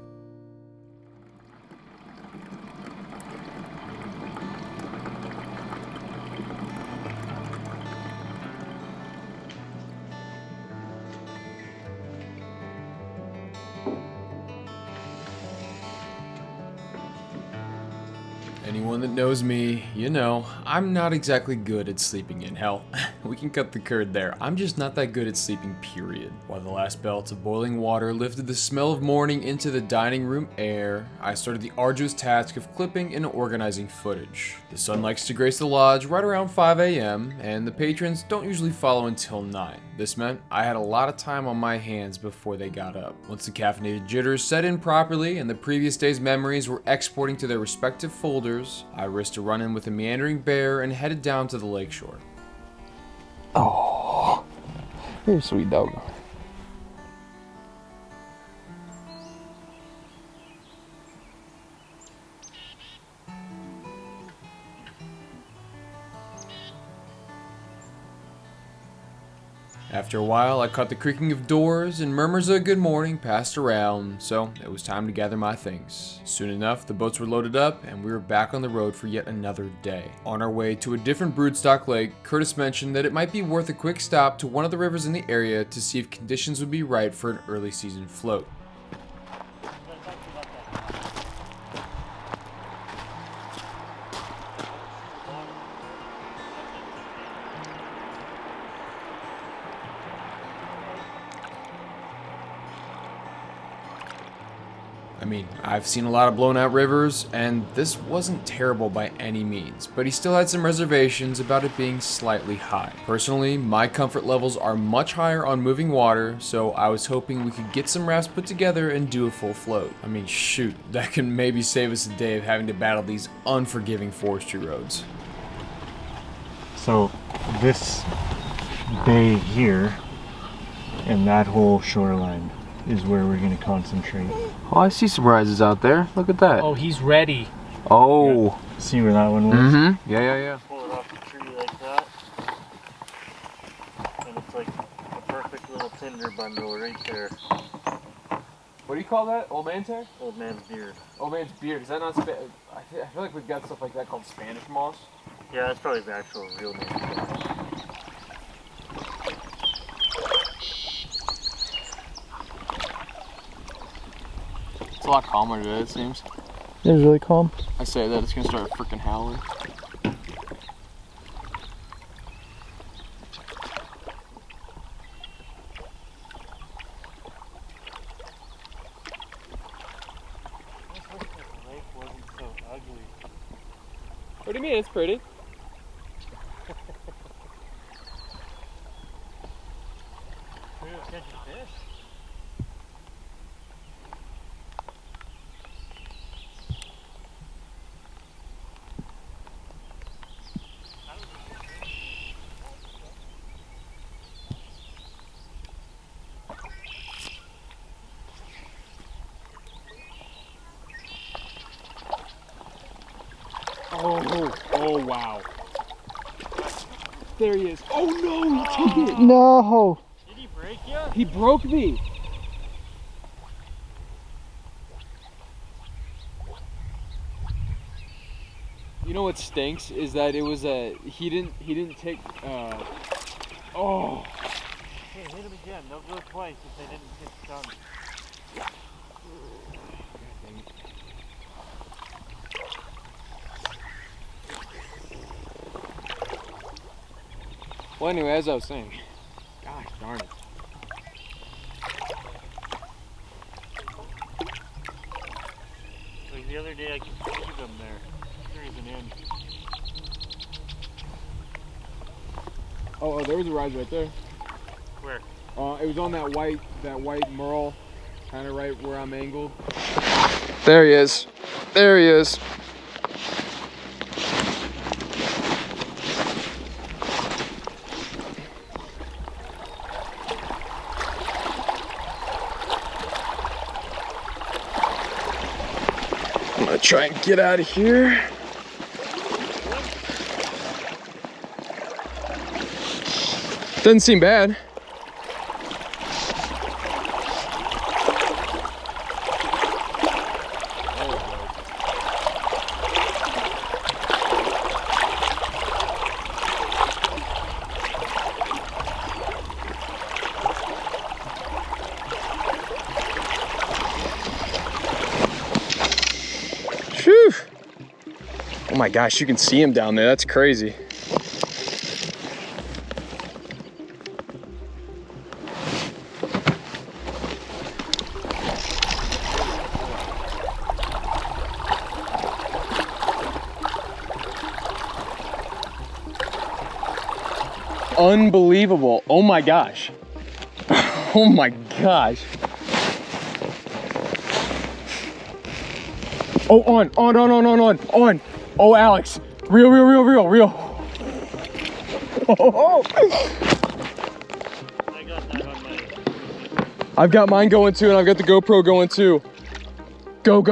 Anyone that knows me, you know, I'm not exactly good at sleeping in. Hell, we can cut the curd there. I'm just not that good at sleeping, period. While the last belts of boiling water lifted the smell of morning into the dining room air, I started the arduous task of clipping and organizing footage. The sun likes to grace the lodge right around 5 a.m., and the patrons don't usually follow until 9. This meant I had a lot of time on my hands before they got up. Once the caffeinated jitters set in properly and the previous day's memories were exporting to their respective folders, I risked a run-in with a meandering bear and headed down to the lakeshore. Oh, you're a sweet dog. After a while, I caught the creaking of doors and murmurs of good morning passed around, so it was time to gather my things. Soon enough, the boats were loaded up and we were back on the road for yet another day. On our way to a different broodstock lake, Curtis mentioned that it might be worth a quick stop to one of the rivers in the area to see if conditions would be right for an early season float. I mean, I've seen a lot of blown out rivers, and this wasn't terrible by any means, but he still had some reservations about it being slightly high. Personally, my comfort levels are much higher on moving water, so I was hoping we could get some rafts put together and do a full float. I mean, shoot, that can maybe save us a day of having to battle these unforgiving forestry roads. So this bay here And that whole shoreline is where we're gonna concentrate. Oh, I see some rises out there. Look at that. Oh, he's ready. Oh. See where that one was? Mm-hmm. Yeah. Pull it off the tree like that. And it's like a perfect little tinder bundle right there. What do you call that? Old man's hair? Old man's beard. Old man's beard. Is that not I feel like we've got stuff like that called Spanish moss. Yeah, that's probably the actual real name. It's a lot calmer today, it seems. It was really calm. I say that, it's gonna start freaking howling. What do you mean? It's pretty. Oh wow. There he is. Oh no, he took it. No. Did he break you? He broke me. You know what stinks is that it was he didn't take oh. Hey, hit him again. They'll go twice if they didn't get stung. Well, anyway, as I was saying, gosh darn it. Like the other day I could see them there. There isn't in. Oh, there was a rise right there. Where? It was on that white merle, kind of right where I'm angled. There he is. There he is. I'm gonna try and get out of here. Doesn't seem bad. Whew. Oh my gosh, you can see him down there. That's crazy. Unbelievable. Oh my gosh. Oh my gosh. Oh, on. Oh, Alex. Real. Oh. I got that on my... I've got mine going too, and I've got the GoPro going too. Go.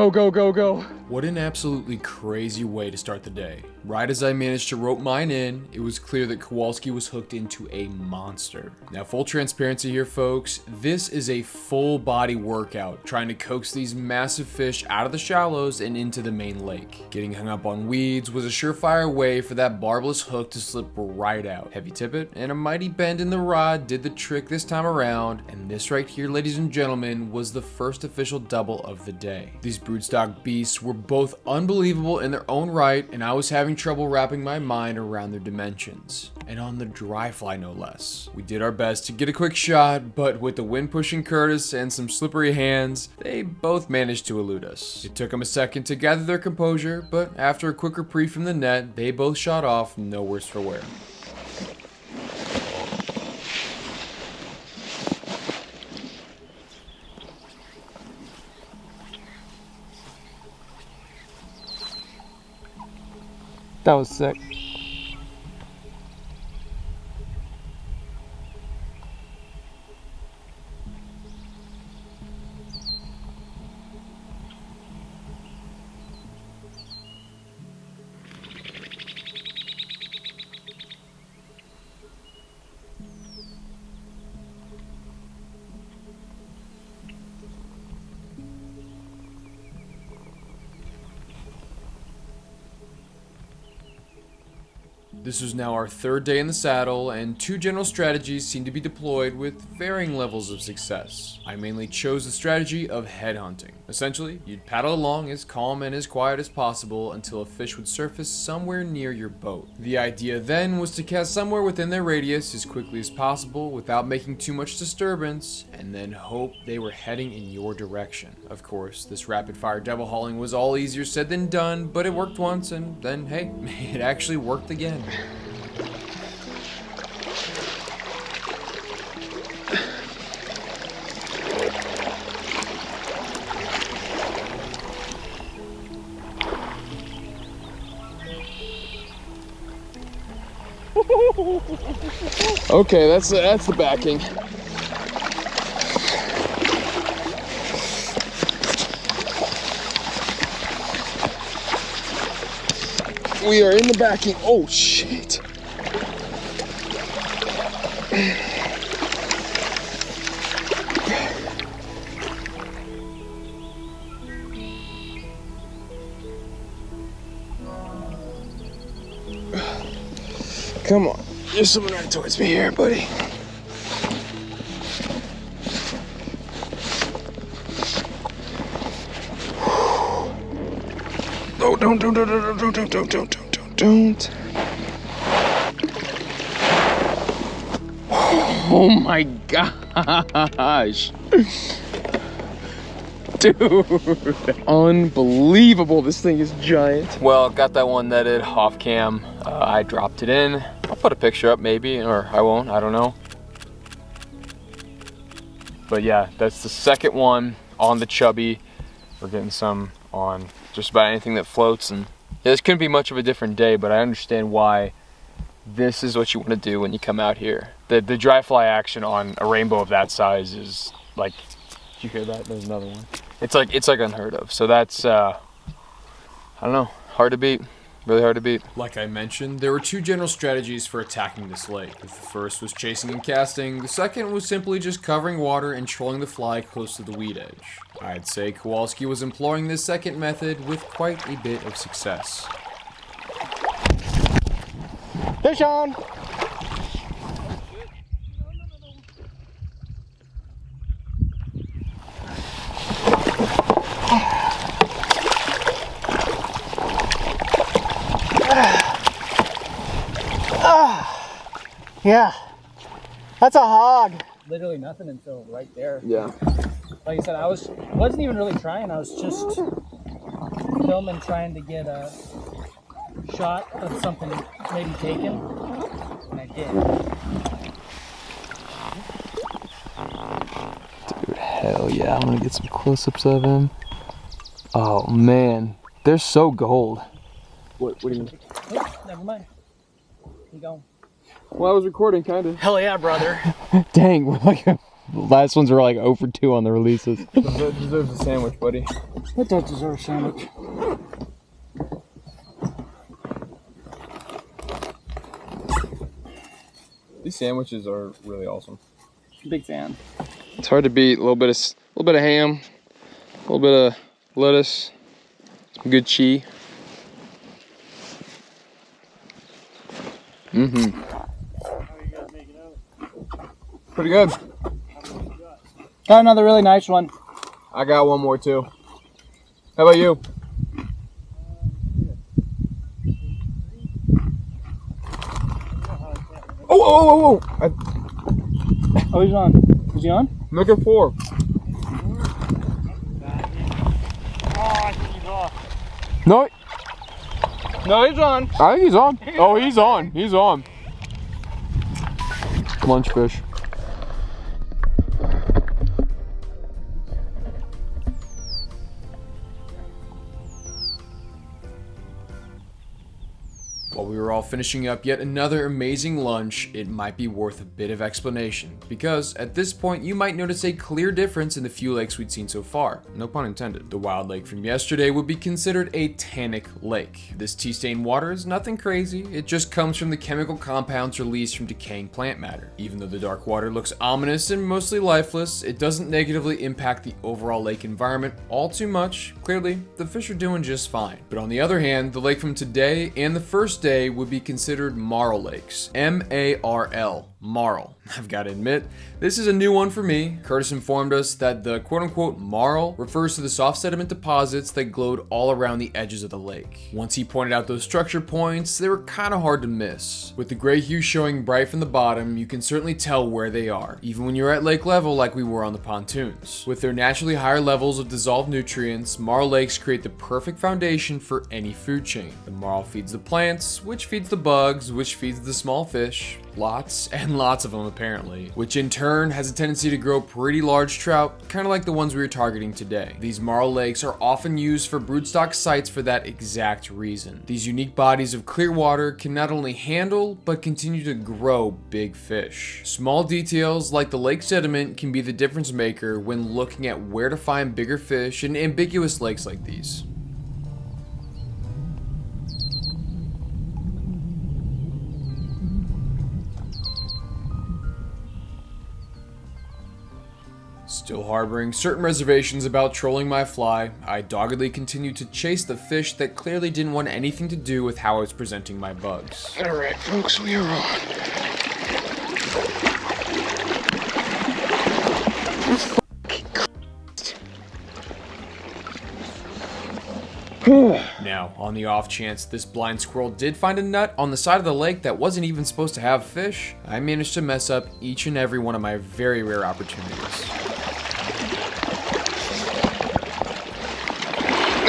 What an absolutely crazy way to start the day. Right as I managed to rope mine in, it was clear that Kowalski was hooked into a monster. Now, full transparency here, folks, this is a full body workout, trying to coax these massive fish out of the shallows and into the main lake. Getting hung up on weeds was a surefire way for that barbless hook to slip right out. Heavy tippet and a mighty bend in the rod did the trick this time around, and this right here, ladies and gentlemen, was the first official double of the day. These broodstock beasts were both unbelievable in their own right, and I was having trouble wrapping my mind around their dimensions. And on the dry fly, no less. We did our best to get a quick shot, but with the wind pushing Curtis and some slippery hands, they both managed to elude us. It took them a second to gather their composure, but after a quick reprieve from the net, they both shot off no worse for wear. That was sick. This was now our third day in the saddle, and two general strategies seemed to be deployed with varying levels of success. I mainly chose the strategy of headhunting. Essentially, you'd paddle along as calm and as quiet as possible until a fish would surface somewhere near your boat. The idea then was to cast somewhere within their radius as quickly as possible without making too much disturbance, and then hope they were heading in your direction. Of course, this rapid-fire devil hauling was all easier said than done, but it worked once, and then, hey, it actually worked again. Okay, that's the backing. We are in the backing. Oh shit. Come on. You're swimming right towards me here, buddy. Oh, don't. Oh my gosh. Dude, unbelievable. This thing is giant. Well, got that one netted off cam. I dropped it in. I'll put a picture up maybe, or I won't, I don't know. But yeah, that's the second one on the chubby. We're getting some on just about anything that floats, and yeah, this couldn't be much of a different day, but I understand why this is what you want to do when you come out here. The dry fly action on a rainbow of that size is like, did you hear that? There's another one. It's like unheard of. So that's I don't know, hard to beat. Really hard to beat. Like I mentioned, there were two general strategies for attacking this lake. The first was chasing and casting. The second was simply just covering water and trolling the fly close to the weed edge. I'd say Kowalski was employing this second method with quite a bit of success. Fish on! Yeah, that's a hog. Literally nothing until right there. Yeah. Like I said, wasn't even really trying. I was just filming, trying to get a shot of something maybe taken, and I did. Dude, hell yeah! I'm gonna get some close-ups of him. Oh man, they're so gold. What do you mean? Oops, never mind. Keep going. Well, I was recording, kind of. Hell yeah, brother. Dang, we're like last ones were like 0 for 2 on the releases. That deserves a sandwich, buddy. That does deserve a sandwich. These sandwiches are really awesome. Big fan. It's hard to beat. A little bit of ham, a little bit of lettuce, some good cheese. Pretty good. Got another really nice one. I got one more too. How about you? Oh! Oh, he's on. Is he on? Look at 4. I think he's off. No, No, he's on. I think he's on. Oh, he's on. He's on. Lunch fish. While we were all finishing up yet another amazing lunch, it might be worth a bit of explanation, because at this point you might notice a clear difference in the few lakes we'd seen so far, no pun intended. The wild lake from yesterday would be considered a tannic lake. This tea-stained water is nothing crazy, it just comes from the chemical compounds released from decaying plant matter. Even though the dark water looks ominous and mostly lifeless, it doesn't negatively impact the overall lake environment all too much. Clearly, the fish are doing just fine. But on the other hand, the lake from today and the first day today would be considered marl lakes. M-A-R-L. Marl. I've got to admit, this is a new one for me. Curtis informed us that the quote-unquote marl refers to the soft sediment deposits that glowed all around the edges of the lake. Once he pointed out those structure points, they were kind of hard to miss. With the gray hue showing bright from the bottom, you can certainly tell where they are, even when you're at lake level like we were on the pontoons. With their naturally higher levels of dissolved nutrients, marl lakes create the perfect foundation for any food chain. The marl feeds the plants, which feeds the bugs, which feeds the small fish, lots and lots of them apparently, which in turn has a tendency to grow pretty large trout, kind of like the ones we were targeting today. These marl lakes are often used for broodstock sites for that exact reason. These unique bodies of clear water can not only handle, but continue to grow big fish. Small details like the lake sediment can be the difference maker when looking at where to find bigger fish in ambiguous lakes like these. Still harboring certain reservations about trolling my fly, I doggedly continued to chase the fish that clearly didn't want anything to do with how I was presenting my bugs. Alright, folks, we are on. Now, on the off chance this blind squirrel did find a nut on the side of the lake that wasn't even supposed to have fish, I managed to mess up each and every one of my very rare opportunities.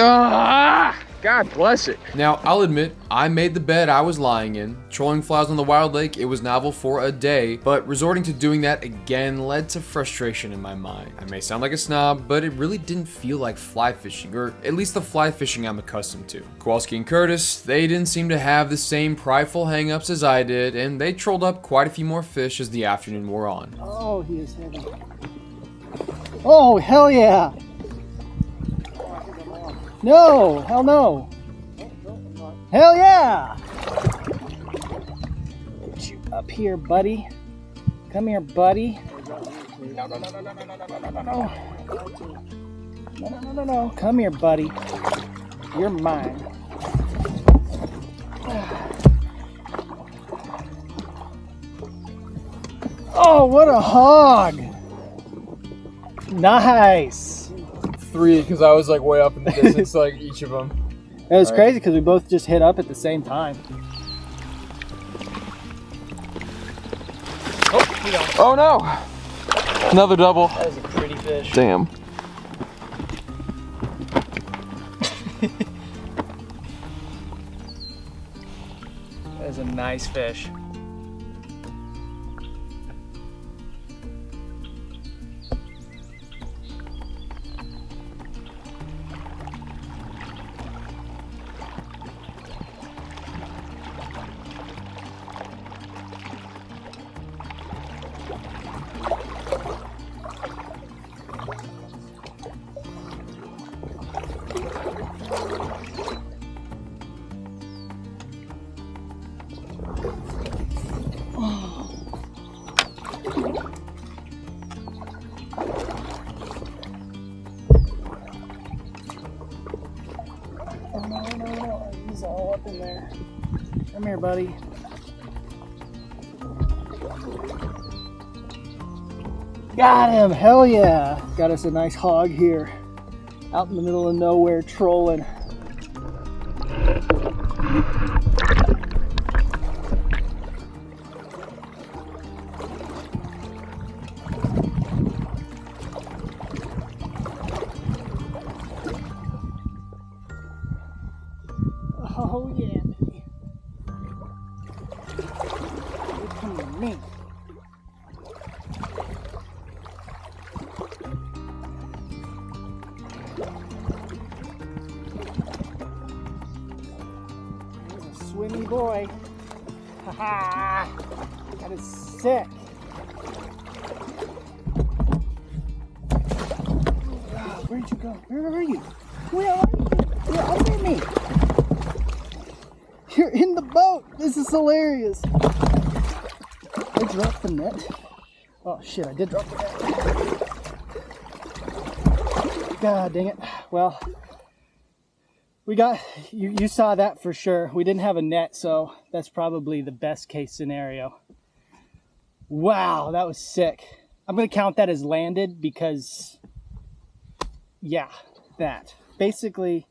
Ah, God bless it. Now, I'll admit, I made the bed I was lying in. Trolling flies on the wild lake, it was novel for a day, but resorting to doing that again led to frustration in my mind. I may sound like a snob, but it really didn't feel like fly fishing, or at least the fly fishing I'm accustomed to. Kowalski and Curtis, they didn't seem to have the same prideful hang-ups as I did, and they trolled up quite a few more fish as the afternoon wore on. Oh, he is heavy. Oh, hell yeah! No! Hell no! Hell yeah! Get you up here, buddy. Come here, buddy. No, no, no, no, no, no, no, no, no, no, no. No, no, no, no, no. Come here, buddy. You're mine. Oh, what a hog! Nice! 3, because I was like way up in the distance, like each of them. It was crazy because we both just hit up at the same time. Oh, you don't. Oh no! Another double. That is a pretty fish. Damn. That is a nice fish. No, he's all up in there. Come here, buddy. Got him, hell yeah. Got us a nice hog here. Out in the middle of nowhere trolling. Oh yeah, baby. You come to me. He's a swimmy boy. Ha ha! That is sick. Oh, where'd you go? Where are you? Where are you? You're under me. You're in the boat! This is hilarious! I dropped the net. Oh shit, I did drop the net. God dang it. Well, you saw that for sure. We didn't have a net, so that's probably the best case scenario. Wow, that was sick. I'm gonna count that as landed because, yeah, that. Basically,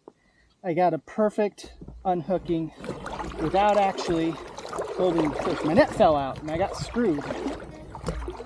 I got a perfect unhooking without actually holding the fish. My net fell out and I got screwed.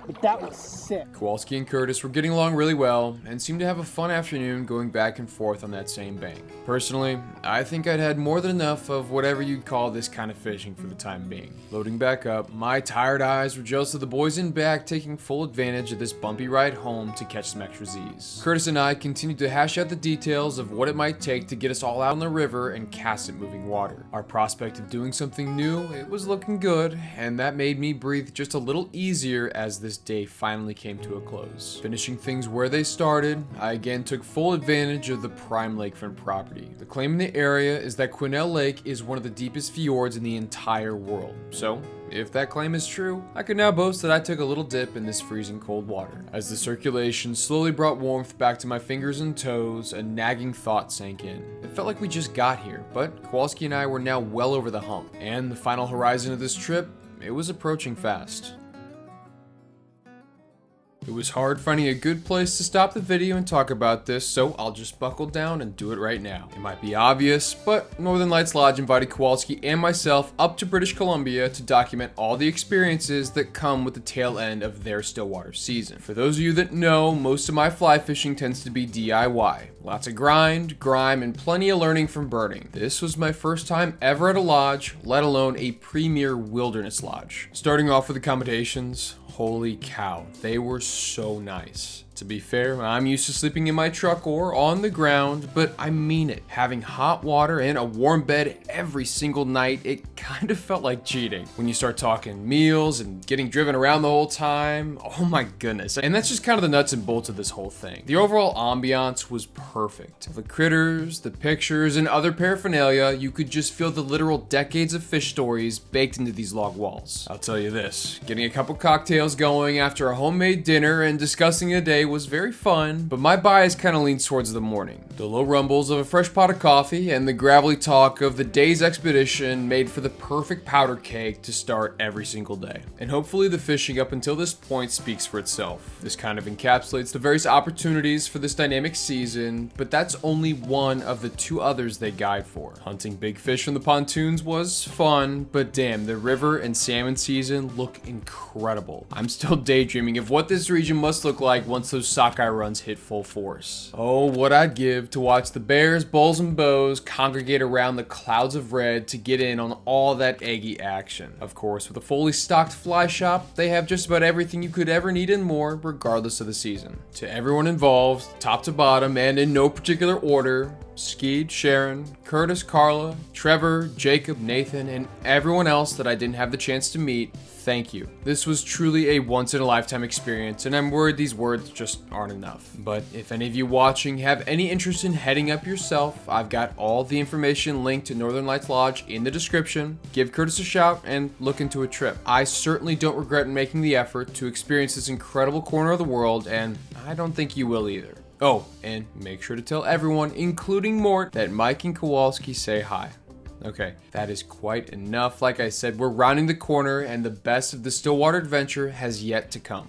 But that was sick. Kowalski and Curtis were getting along really well and seemed to have a fun afternoon going back and forth on that same bank. Personally, I think I'd had more than enough of whatever you'd call this kind of fishing for the time being. Loading back up, my tired eyes were jealous of the boys in back taking full advantage of this bumpy ride home to catch some extra Z's. Curtis and I continued to hash out the details of what it might take to get us all out on the river and cast at moving water. Our prospect of doing something new, it was looking good, and that made me breathe just a little easier as this day finally came to a close. Finishing things where they started, I again took full advantage of the prime lakefront property. The claim in the area is that Quesnel Lake is one of the deepest fjords in the entire world. So, if that claim is true, I could now boast that I took a little dip in this freezing cold water. As the circulation slowly brought warmth back to my fingers and toes, a nagging thought sank in. It felt like we just got here, but Kowalski and I were now well over the hump, and the final horizon of this trip, it was approaching fast. It was hard finding a good place to stop the video and talk about this, so I'll just buckle down and do it right now. It might be obvious, but Northern Lights Lodge invited Kowalski and myself up to British Columbia to document all the experiences that come with the tail end of their stillwater season. For those of you that know, most of my fly fishing tends to be DIY. Lots of grind, grime, and plenty of learning from birding. This was my first time ever at a lodge, let alone a premier wilderness lodge. Starting off with accommodations, holy cow, they were so nice. To be fair, I'm used to sleeping in my truck or on the ground, but I mean it. Having hot water and a warm bed every single night, it kind of felt like cheating. When you start talking meals and getting driven around the whole time, oh my goodness. And that's just kind of the nuts and bolts of this whole thing. The overall ambiance was perfect. The critters, the pictures, and other paraphernalia, you could just feel the literal decades of fish stories baked into these log walls. I'll tell you this, getting a couple cocktails going after a homemade dinner and discussing a day was very fun, but my bias kind of leans towards the morning. The low rumbles of a fresh pot of coffee and the gravelly talk of the day's expedition made for the perfect powder keg to start every single day. And hopefully the fishing up until this point speaks for itself. This kind of encapsulates the various opportunities for this dynamic season, but that's only one of the two others they guide for. Hunting big fish from the pontoons was fun, but damn, the river and salmon season look incredible. I'm still daydreaming of what this region must look like once those sockeye runs hit full force. Oh, what I'd give to watch the bears, bulls, and bows congregate around the clouds of red to get in on all that eggy action. Of course, with a fully stocked fly shop, they have just about everything you could ever need and more, regardless of the season. To everyone involved, top to bottom, and in no particular order, Skeed, Sharon, Curtis, Carla, Trevor, Jacob, Nathan, and everyone else that I didn't have the chance to meet, thank you. This was truly a once-in-a-lifetime experience, and I'm worried these words just aren't enough. But if any of you watching have any interest in heading up yourself, I've got all the information linked to Northern Lights Lodge in the description. Give Curtis a shout and look into a trip. I certainly don't regret making the effort to experience this incredible corner of the world, and I don't think you will either. Oh, and make sure to tell everyone, including Mort, that Mike and Kowalski say hi. Okay, that is quite enough. Like I said, we're rounding the corner and the best of the Stillwater adventure has yet to come.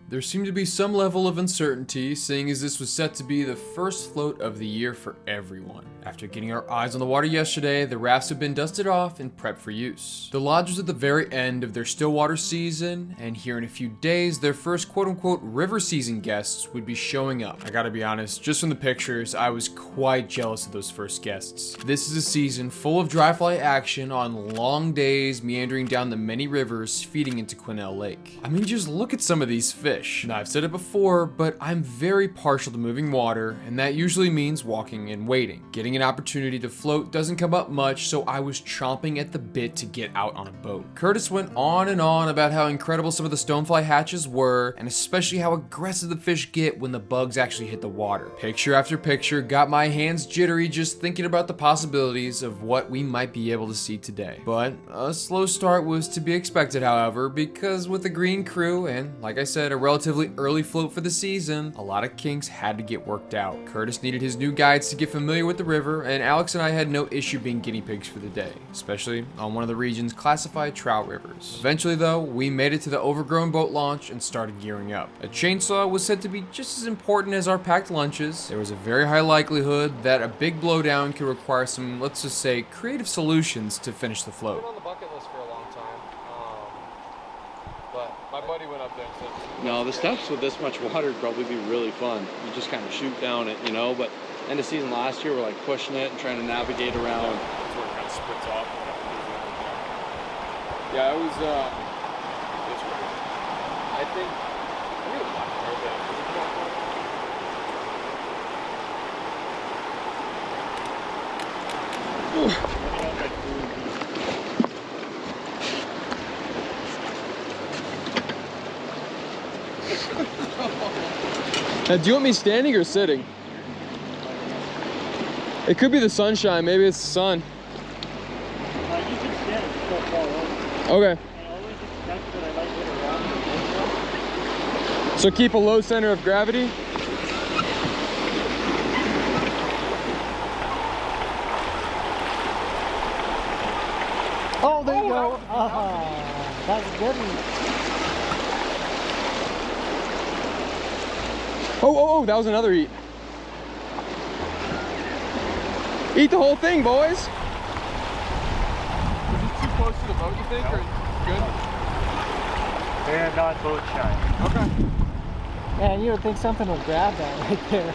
There seemed to be some level of uncertainty, seeing as this was set to be the first float of the year for everyone. After getting our eyes on the water yesterday, the rafts have been dusted off and prepped for use. The lodge was at the very end of their Stillwater season, and here in a few days, their first quote-unquote river season guests would be showing up. I gotta be honest, just from the pictures, I was quite jealous of those first guests. This is a season full of dry fly action on long days meandering down the many rivers feeding into Quesnel Lake. I mean, just look at some of these fish. Now, I've said it before, but I'm very partial to moving water, and that usually means walking and waiting. Getting an opportunity to float doesn't come up much, so I was chomping at the bit to get out on a boat. Curtis went on and on about how incredible some of the stonefly hatches were, and especially how aggressive the fish get when the bugs actually hit the water. Picture after picture got my hands jittery just thinking about the possibilities of what we might be able to see today. But a slow start was to be expected, however, because with a green crew and, like I said, a relatively early float for the season, a lot of kinks had to get worked out. Curtis needed his new guides to get familiar with the river, and Alex and I had no issue being guinea pigs for the day, especially on one of the region's classified trout rivers. Eventually though, we made it to the overgrown boat launch and started gearing up. A chainsaw was said to be just as important as our packed lunches. There was a very high likelihood that a big blowdown could require some, let's just say, creative solutions to finish the float. On the bucket list for a long time, but my buddy went up there and said, No, the steps with this much water would probably be really fun. You just kind of shoot down it, you know, but end of season last year, we're like pushing it and trying to navigate around. that's where it kind of splits off. Yeah, it was, it's crazy. I think, I really like it right there. Now, do you want me standing or sitting? It could be the sunshine. Maybe it's the sun. You should stand and still fall over. Okay. And always expect that I might get around. So keep a low center of gravity. Oh, there you go. That's a good one. Oh, that was another eat. Eat the whole thing, boys. Is it too close to the boat, you think, or good? They're not boat shy. Okay. Man, you would think something would grab that right there.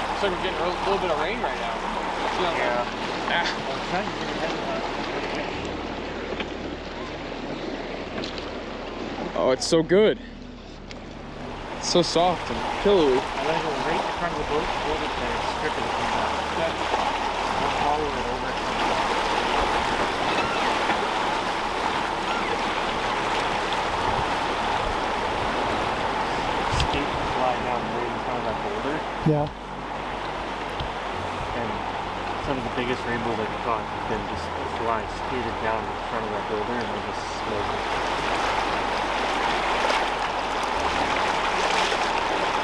Looks like we're getting a little bit of rain right now. Yeah. Oh, it's so good. It's so soft and pillowy. I let it go right in front of the boat, hold it there, strip it and come back. Don't follow it over. Skate and fly down right in front of that boulder. Yeah. And some of the biggest rainbows I've caught have been just fly skated down in front of that boulder and they just smoke it.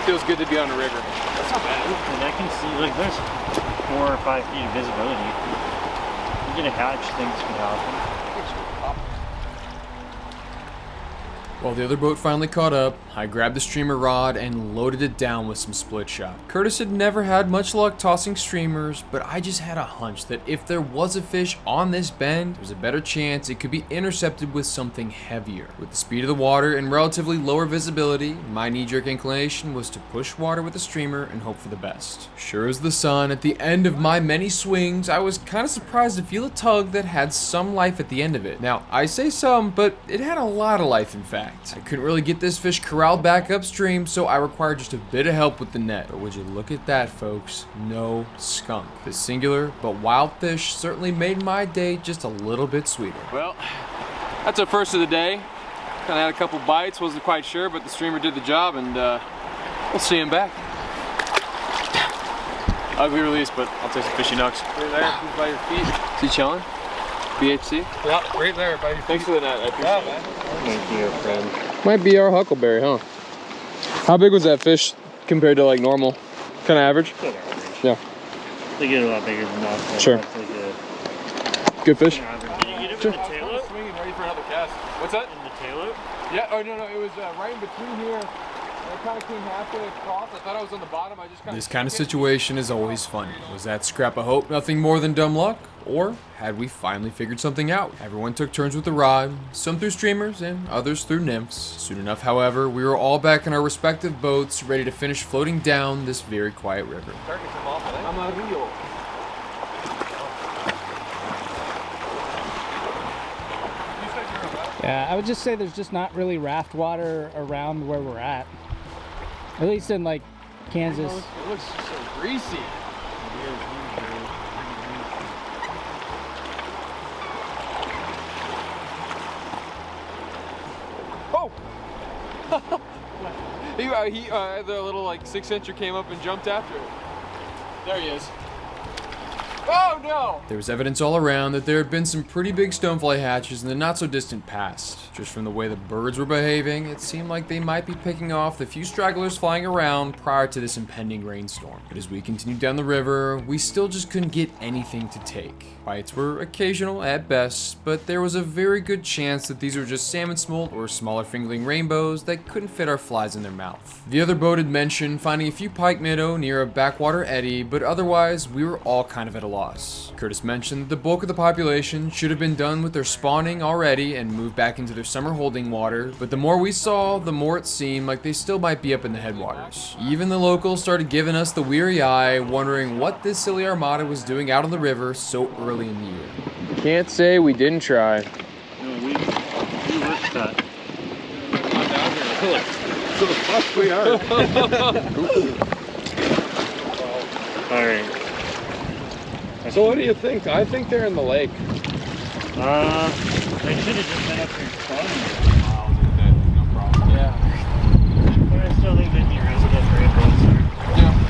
Feels good to be on the river. That's not bad. And I can see, like, there's 4 or 5 feet of visibility. You get a hatch, things can happen. While the other boat finally caught up, I grabbed the streamer rod and loaded it down with some split shot. Curtis had never had much luck tossing streamers, but I just had a hunch that if there was a fish on this bend, there was a better chance it could be intercepted with something heavier. With the speed of the water and relatively lower visibility, my knee-jerk inclination was to push water with the streamer and hope for the best. Sure as the sun, at the end of my many swings, I was kind of surprised to feel a tug that had some life at the end of it. Now, I say some, but it had a lot of life in fact. I couldn't really get this fish corralled back upstream, so I required just a bit of help with the net. But would you look at that, folks? No skunk. The singular but wild fish certainly made my day just a little bit sweeter. Well, that's our first of the day. Kind of had a couple bites, wasn't quite sure, but the streamer did the job, and we'll see him back. Ugly release, but I'll take some fishy knocks. Right there, by your feet. Is he chilling? BHC? Yeah, right there by your feet. Thanks for the net, I appreciate it. Thank you, friend. Might be our huckleberry, huh? How big was that fish compared to like normal? Kind of average? Good average. Yeah. They get a lot bigger than that. But Sure. that's like a Good fish? average. Did you get it Sure. in the tail loop? Swinging ready for another cast. What's that? In the tail loop? Yeah, oh no, it was right in between here. I kind of came halfway across. I thought I was on the bottom. I just kind This kind of situation is always funny. Was that scrap of hope nothing more than dumb luck? Or had we finally figured something out? Everyone took turns with the rod, some threw streamers and others threw nymphs. Soon enough, however, we were all back in our respective boats, ready to finish floating down this very quiet river. Amarillo. Yeah, I would just say there's just not really raft water around where we're at. At least in like Kansas. It looks so greasy. Oh! the little like 6-incher came up and jumped after it. There he is. Oh no! There was evidence all around that there had been some pretty big stonefly hatches in the not so distant past. Just from the way the birds were behaving, it seemed like they might be picking off the few stragglers flying around prior to this impending rainstorm. But as we continued down the river, we still just couldn't get anything to take. Bites were occasional at best, but there was a very good chance that these were just salmon smolt or smaller fingerling rainbows that couldn't fit our flies in their mouth. The other boat had mentioned finding a few pike minnow near a backwater eddy, but otherwise we were all kind of at a loss. Curtis mentioned that the bulk of the population should have been done with their spawning already and moved back into their summer holding water, but the more we saw, the more it seemed like they still might be up in the headwaters. Even the locals started giving us the weary eye, wondering what this silly armada was doing out on the river so early in the year. Can't say we didn't try. No, we worked that. So the fuck we are. Alright. So what do you think? I think they're in the lake. They should have just been up here spawning. No problem. Yeah. But I still think they'd be resident rainbows there. Yeah.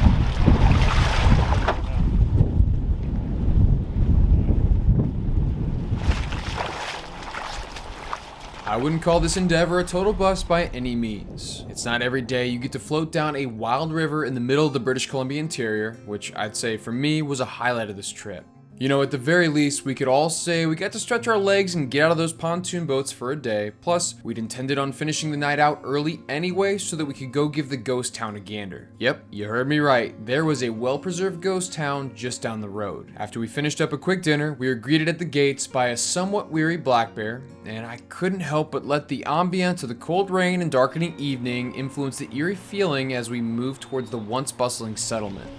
I wouldn't call this endeavor a total bust by any means. It's not every day you get to float down a wild river in the middle of the British Columbia interior, which I'd say for me was a highlight of this trip. You know, at the very least, we could all say we got to stretch our legs and get out of those pontoon boats for a day. Plus, we'd intended on finishing the night out early anyway so that we could go give the ghost town a gander. Yep, you heard me right. There was a well-preserved ghost town just down the road. After we finished up a quick dinner, we were greeted at the gates by a somewhat weary black bear, and I couldn't help but let the ambiance of the cold rain and darkening evening influence the eerie feeling as we moved towards the once bustling settlement.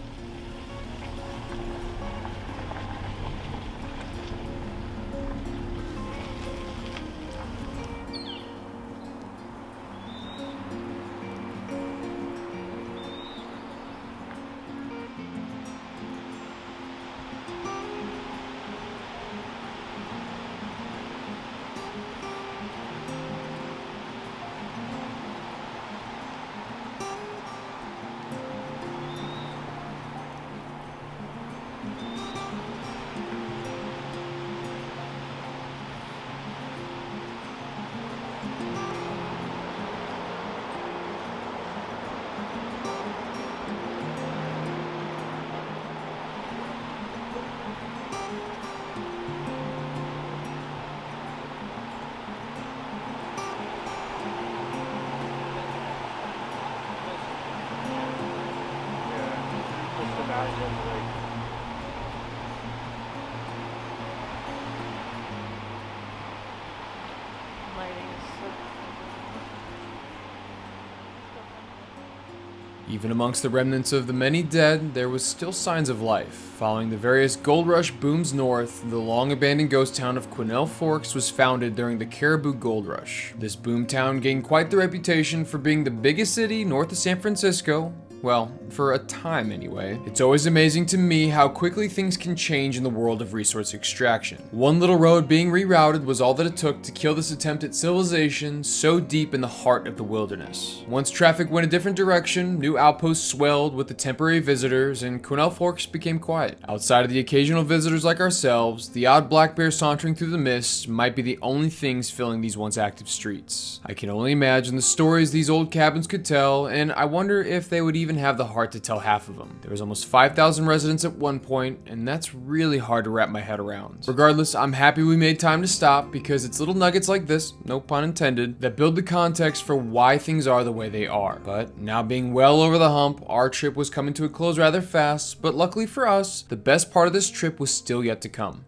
Even amongst the remnants of the many dead, there was still signs of life. Following the various gold rush booms north, the long-abandoned ghost town of Quesnel Forks was founded during the Caribou Gold Rush. This boom town gained quite the reputation for being the biggest city north of San Francisco. Well, for a time anyway. It's always amazing to me how quickly things can change in the world of resource extraction. One little road being rerouted was all that it took to kill this attempt at civilization so deep in the heart of the wilderness. Once traffic went a different direction, new outposts swelled with the temporary visitors, and Quesnel Forks became quiet. Outside of the occasional visitors like ourselves, the odd black bear sauntering through the mist might be the only things filling these once active streets. I can only imagine the stories these old cabins could tell, and I wonder if they would even have the heart to tell half of them. There was almost 5,000 residents at one point, and that's really hard to wrap my head around. Regardless, I'm happy we made time to stop because it's little nuggets like this, no pun intended, that build the context for why things are the way they are. But now being well over the hump, our trip was coming to a close rather fast, but luckily for us, the best part of this trip was still yet to come.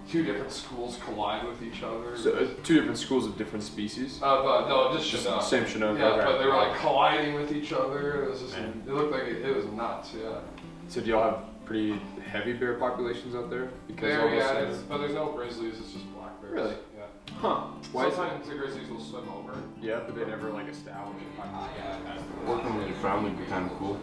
Two different schools collide with each other. So, two different schools of different species? But no, just Chinook. Same Chinook. Yeah, okay. but they were like colliding with each other. It was just, it looked like it was nuts, yeah. So do y'all have pretty heavy bear populations out there? Because There, yeah, but there's no grizzlies, it's just black bears. Really? Yeah. Huh. Why Sometimes the grizzlies will swim over. Yeah, but they never like establish. Working with your family would be kind of cool.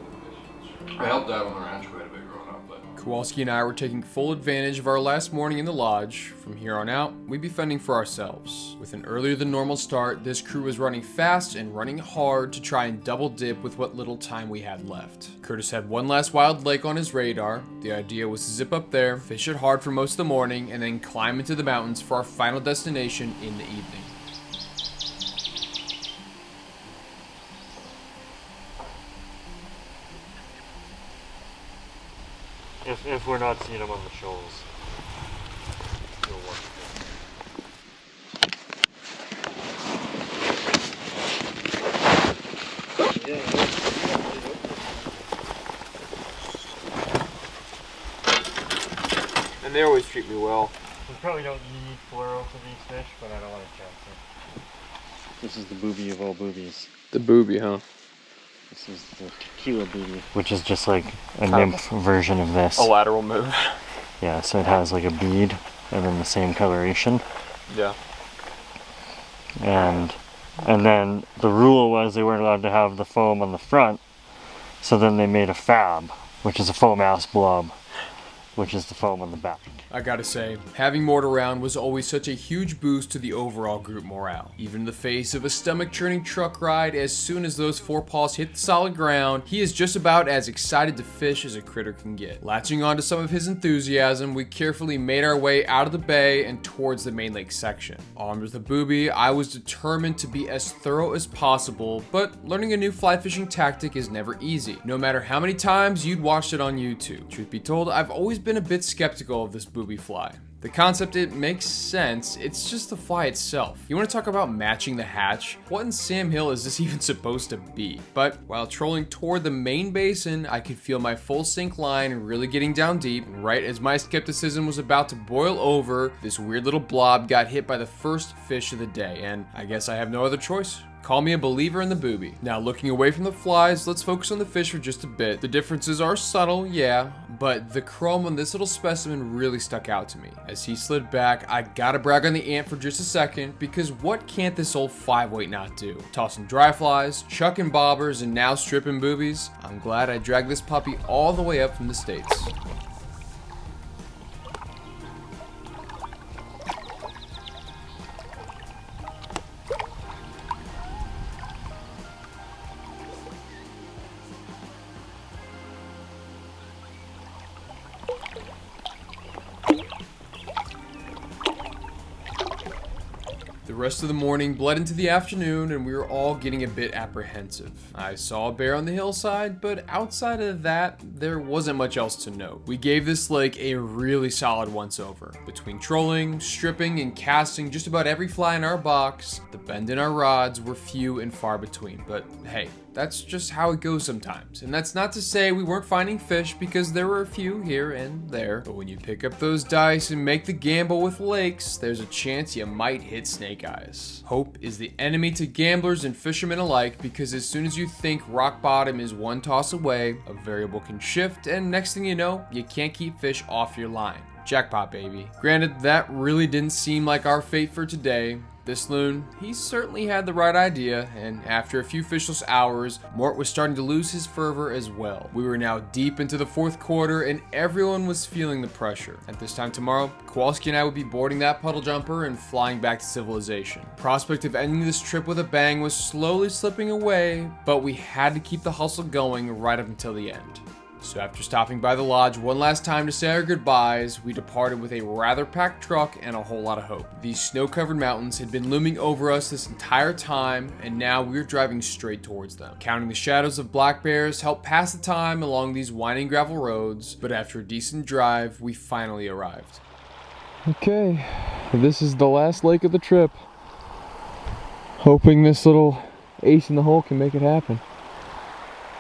I helped out on the ranch quite a bit growing up, but Kowalski and I were taking full advantage of our last morning in the lodge. From here on out, we'd be fending for ourselves. With an earlier than normal start, this crew was running fast and running hard to try and double dip with what little time we had left. Curtis had one last wild lake on his radar. The idea was to zip up there, fish it hard for most of the morning, and then climb into the mountains for our final destination in the evening. If we're not seeing them on the shoals. We'll work And they always treat me well. We probably don't need fluoro for these fish, but I don't want to chance it. This is the booby of all boobies. The booby, huh? This is the tequila booby, which is just like a nymph version of this. A lateral move. Yeah, so it has like a bead and then the same coloration. Yeah. And then the rule was they weren't allowed to have the foam on the front, so then they made a fab, which is a foam ass blob, which is the foam on the back. I gotta say, having Mort around was always such a huge boost to the overall group morale. Even in the face of a stomach-churning truck ride, as soon as those forepaws hit the solid ground, he is just about as excited to fish as a critter can get. Latching onto some of his enthusiasm, we carefully made our way out of the bay and towards the main lake section. Armed with a booby, I was determined to be as thorough as possible, but learning a new fly fishing tactic is never easy, no matter how many times you'd watched it on YouTube. Truth be told, I've always been a bit skeptical of this booby fly. The concept, it makes sense, it's just the fly itself. You want to talk about matching the hatch? What in Sam Hill is this even supposed to be? But while trolling toward the main basin, I could feel my full sink line really getting down deep, and right as my skepticism was about to boil over, this weird little blob got hit by the first fish of the day, and I guess I have no other choice. Call me a believer in the booby. Now, looking away from the flies, let's focus on the fish for just a bit. The differences are subtle, yeah, but the chrome on this little specimen really stuck out to me. As he slid back, I gotta brag on the ant for just a second, because what can't this old 5-weight not do? Tossing dry flies, chucking bobbers, and now stripping boobies. I'm glad I dragged this puppy all the way up from the States. The rest of the morning bled into the afternoon, and we were all getting a bit apprehensive. I saw a bear on the hillside, but outside of that, there wasn't much else to note. We gave this lake a really solid once-over. Between trolling, stripping, and casting just about every fly in our box, the bend in our rods were few and far between. But hey, that's just how it goes sometimes. And that's not to say we weren't finding fish, because there were a few here and there. But when you pick up those dice and make the gamble with lakes, there's a chance you might hit snake eyes. Hope is the enemy to gamblers and fishermen alike, because as soon as you think rock bottom is one toss away, a variable can shift, and next thing you know, you can't keep fish off your line. Jackpot, baby. Granted, that really didn't seem like our fate for today. This loon, he certainly had the right idea, and after a few fishless hours, Mort was starting to lose his fervor as well. We were now deep into the fourth quarter, and everyone was feeling the pressure. At this time tomorrow, Kowalski and I would be boarding that puddle jumper and flying back to civilization. The prospect of ending this trip with a bang was slowly slipping away, but we had to keep the hustle going right up until the end. So after stopping by the lodge one last time to say our goodbyes, we departed with a rather packed truck and a whole lot of hope. These snow-covered mountains had been looming over us this entire time, and now we were driving straight towards them. Counting the shadows of black bears helped pass the time along these winding gravel roads, but after a decent drive, we finally arrived. Okay, this is the last lake of the trip. Hoping this little ace in the hole can make it happen.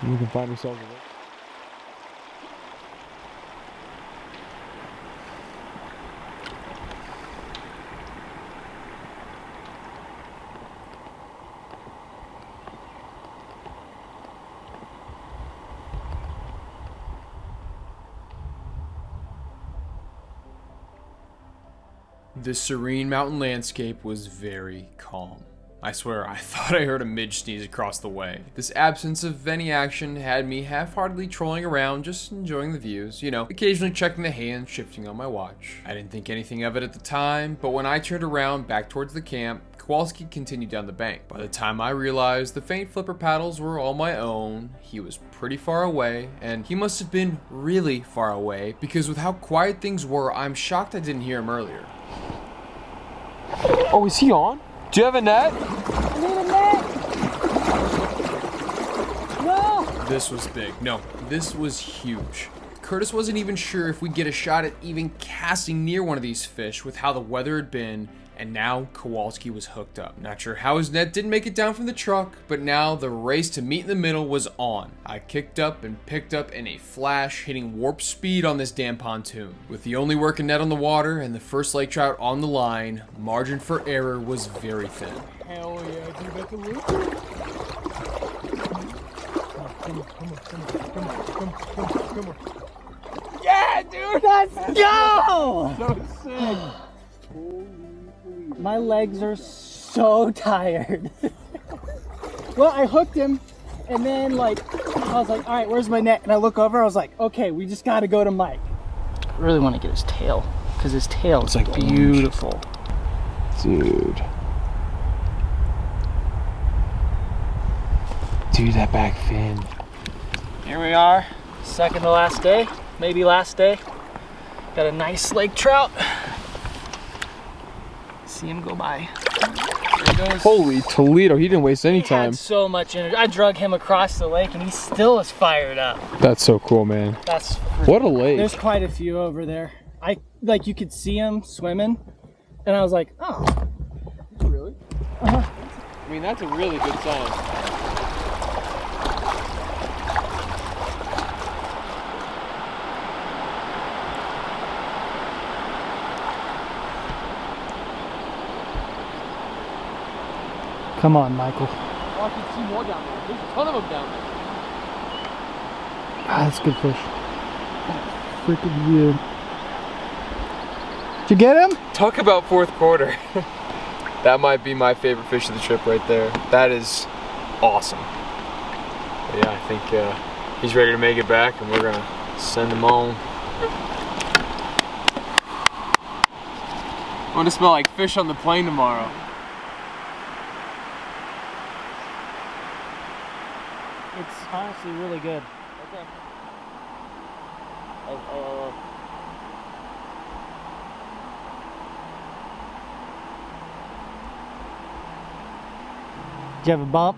And we can find ourselves a lake. This serene mountain landscape was very calm. I swear, I thought I heard a midge sneeze across the way. This absence of any action had me half-heartedly trolling around, just enjoying the views, you know, occasionally checking the hands shifting on my watch. I didn't think anything of it at the time, but when I turned around back towards the camp, Kowalski continued down the bank. By the time I realized the faint flipper paddles were all my own, he was pretty far away, and he must have been really far away, because with how quiet things were, I'm shocked I didn't hear him earlier. Oh, is he on? Do you have a net? I need a net! No! This was big. No, this was huge. Curtis wasn't even sure if we'd get a shot at even casting near one of these fish with how the weather had been, and now Kowalski was hooked up. Not sure how his net didn't make it down from the truck, but now the race to meet in the middle was on. I kicked up and picked up in a flash, hitting warp speed on this damn pontoon. With the only working net on the water and the first lake trout on the line, margin for error was very thin. Hell yeah, dude, that's a loop. Come on. Yeah, dude! Let's go! So sick. My legs are so tired. Well, I hooked him, and then I was like, all right, where's my net? And I look over, I was like, okay, we just gotta go to Mike. I really want to get his tail, because his tail is like beautiful. Dude, that back fin. Here we are, second to last day, maybe last day. Got a nice lake trout. See him go by. There he goes. Holy Toledo, he didn't waste any He time. had so much energy. I drug him across the lake and he still is fired up. That's so cool, man. That's what a lake. There's quite a few over there. You could see him swimming, and I was like, oh. Really? I mean, that's a really good sign. Come on, Michael. Oh, I can see more down there. There's a ton of them down there. Ah, that's good fish. Freaking view. Did you get him? Talk about fourth quarter. That might be my favorite fish of the trip right there. That is awesome. But yeah, I think he's ready to make it back, and we're gonna send him on. I'm gonna smell like fish on the plane tomorrow. It's honestly really good. Okay. Did you have a bump?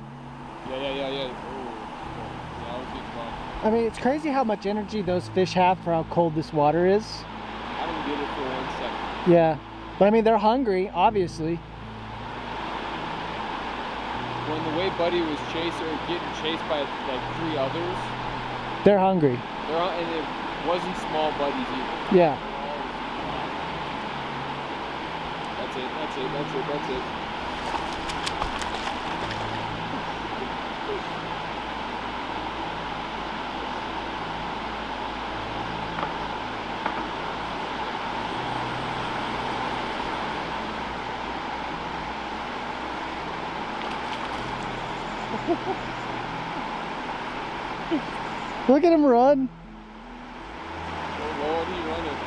Yeah. Ooh. Yeah, I was getting bumped. I mean, it's crazy how much energy those fish have for how cold this water is. I don't get it for 1 second. Yeah. But I mean, they're hungry, obviously. When the way Buddy was getting chased by like 3 others, They're hungry. and it wasn't small buddies either. Yeah. That's it. Look at him run. Oh Lord, he running.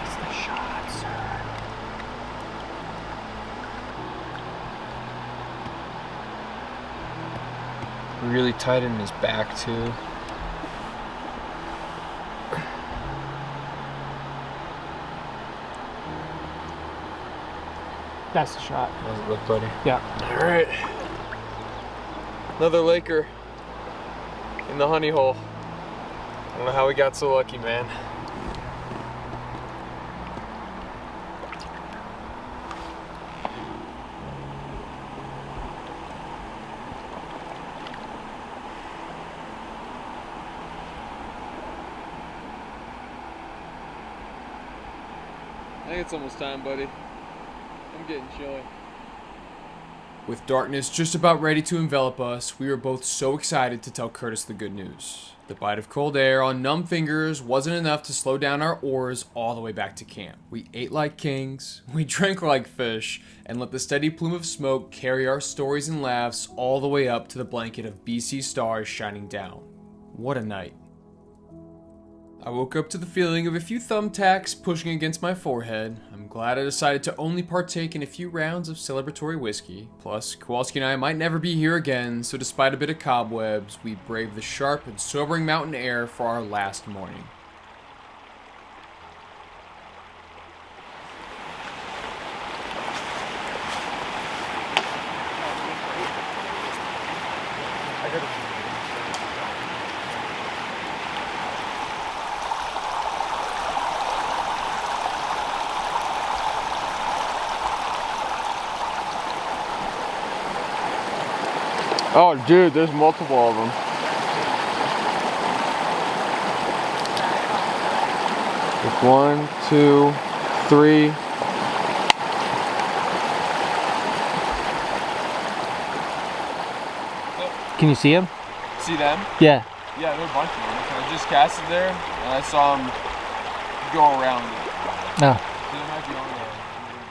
That's the shot, sir. Really tight in his back too. That's the shot. How's it look, buddy? Yeah. All right. Another Laker in the honey hole. I don't know how we got so lucky, man. I think it's almost time, buddy. I'm getting chilly. With darkness just about ready to envelop us, we were both so excited to tell Curtis the good news. The bite of cold air on numb fingers wasn't enough to slow down our oars all the way back to camp. We ate like kings, we drank like fish, and let the steady plume of smoke carry our stories and laughs all the way up to the blanket of BC stars shining down. What a night. I woke up to the feeling of a few thumbtacks pushing against my forehead. I'm glad I decided to only partake in a few rounds of celebratory whiskey. Plus, Kowalski and I might never be here again, so despite a bit of cobwebs, we braved the sharp and sobering mountain air for our last morning. Oh, dude, there's multiple of them. There's 1, 2, 3. Can you see him? See them? Yeah. Yeah, there are a bunch of them. I just casted there, and I saw them go around it. No. So they might be on there.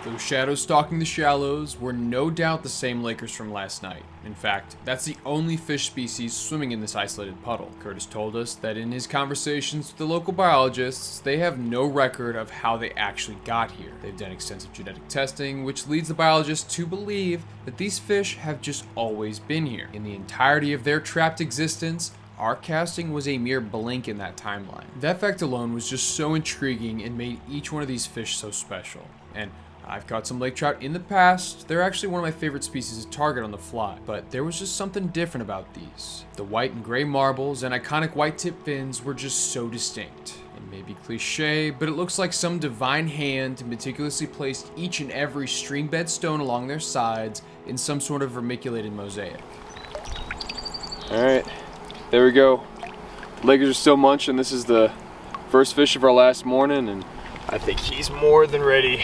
Those shadows stalking the shallows were no doubt the same Lakers from last night. In fact, that's the only fish species swimming in this isolated puddle. Curtis told us that in his conversations with the local biologists, they have no record of how they actually got here. They've done extensive genetic testing, which leads the biologists to believe that these fish have just always been here. In the entirety of their trapped existence, our casting was a mere blink in that timeline. That fact alone was just so intriguing and made each one of these fish so special. And I've caught some lake trout in the past. They're actually one of my favorite species to target on the fly, but there was just something different about these. The white and gray marbles and iconic white tip fins were just so distinct. It may be cliche, but it looks like some divine hand meticulously placed each and every streambed stone along their sides in some sort of vermiculated mosaic. All right, there we go. The Lakers are still munching. This is the first fish of our last morning, and I think he's more than ready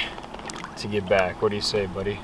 to get back. What do you say, buddy?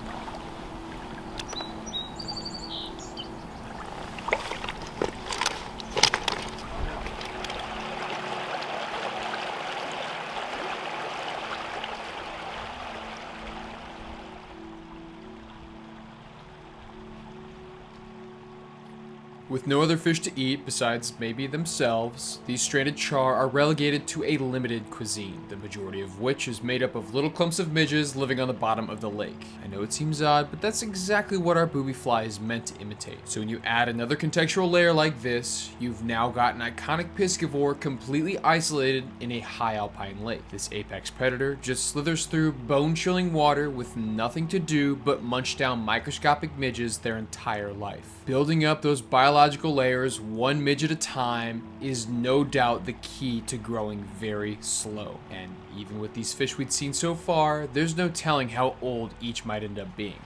With no other fish to eat besides maybe themselves, these stranded char are relegated to a limited cuisine, the majority of which is made up of little clumps of midges living on the bottom of the lake. I know it seems odd, but that's exactly what our booby fly is meant to imitate. So when you add another contextual layer like this, you've now got an iconic piscivore completely isolated in a high alpine lake. This apex predator just slithers through bone-chilling water with nothing to do but munch down microscopic midges their entire life. Building up those biological layers one midge at a time is no doubt the key to growing very slow. And even with these fish we'd seen so far, there's no telling how old each might end up being.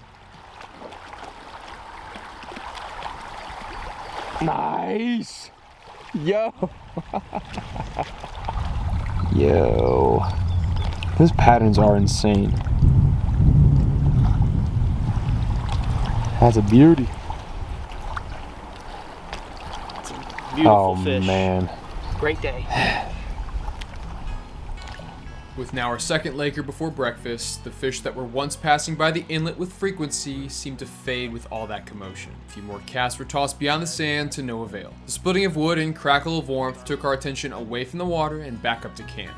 Nice! Yo! Yo. Those patterns are insane. That's a beauty. Beautiful fish. Oh man. Great day. With now our second Laker before breakfast, the fish that were once passing by the inlet with frequency seemed to fade with all that commotion. A few more casts were tossed beyond the sand to no avail. The splitting of wood and crackle of warmth took our attention away from the water and back up to camp.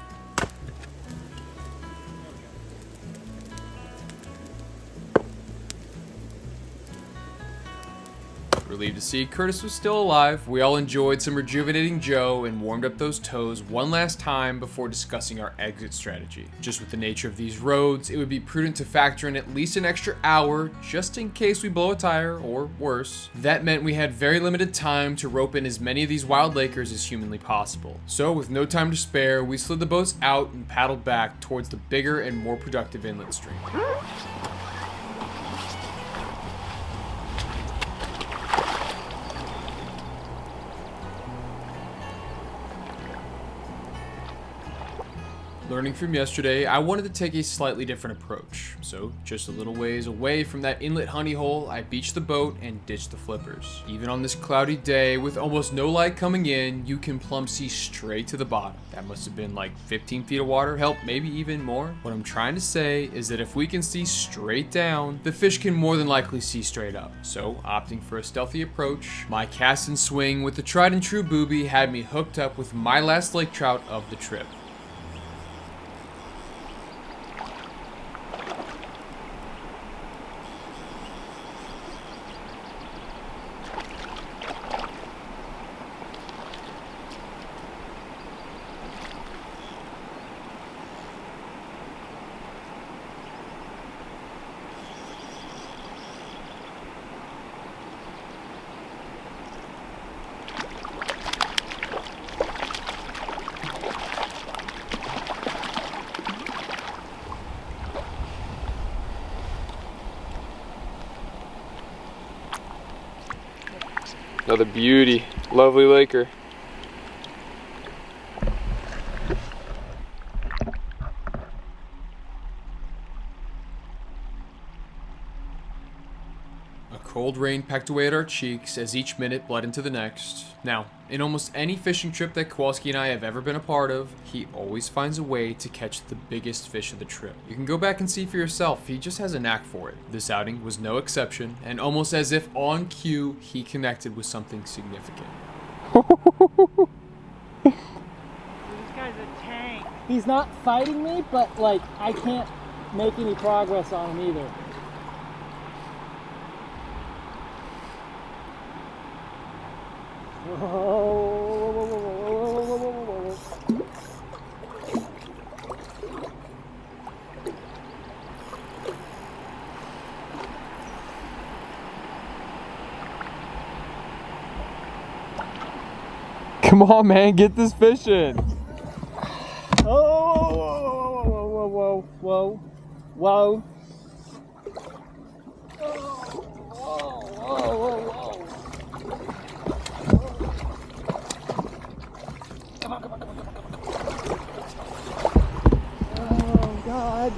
Relieved to see Curtis was still alive, we all enjoyed some rejuvenating Joe and warmed up those toes one last time before discussing our exit strategy. Just with the nature of these roads, it would be prudent to factor in at least an extra hour just in case we blow a tire, or worse. That meant we had very limited time to rope in as many of these wild Lakers as humanly possible. So with no time to spare, we slid the boats out and paddled back towards the bigger and more productive inlet stream. Learning from yesterday, I wanted to take a slightly different approach. So, just a little ways away from that inlet honey hole, I beached the boat and ditched the flippers. Even on this cloudy day, with almost no light coming in, you can plumb see straight to the bottom. That must have been like 15 feet of water, help, maybe even more. What I'm trying to say is that if we can see straight down, the fish can more than likely see straight up. So, opting for a stealthy approach, my cast and swing with the tried and true booby had me hooked up with my last lake trout of the trip. Another beauty, lovely laker. A cold rain pecked away at our cheeks as each minute bled into the next. Now, in almost any fishing trip that Kowalski and I have ever been a part of, he always finds a way to catch the biggest fish of the trip. You can go back and see for yourself, he just has a knack for it. This outing was no exception, and almost as if on cue, he connected with something significant. This guy's a tank. He's not fighting me, but like I can't make any progress on him either. Come on, man, get this fish in. Oh, whoa, whoa, whoa, whoa, whoa. Come on, come on, come on, come on, come on. Oh, God.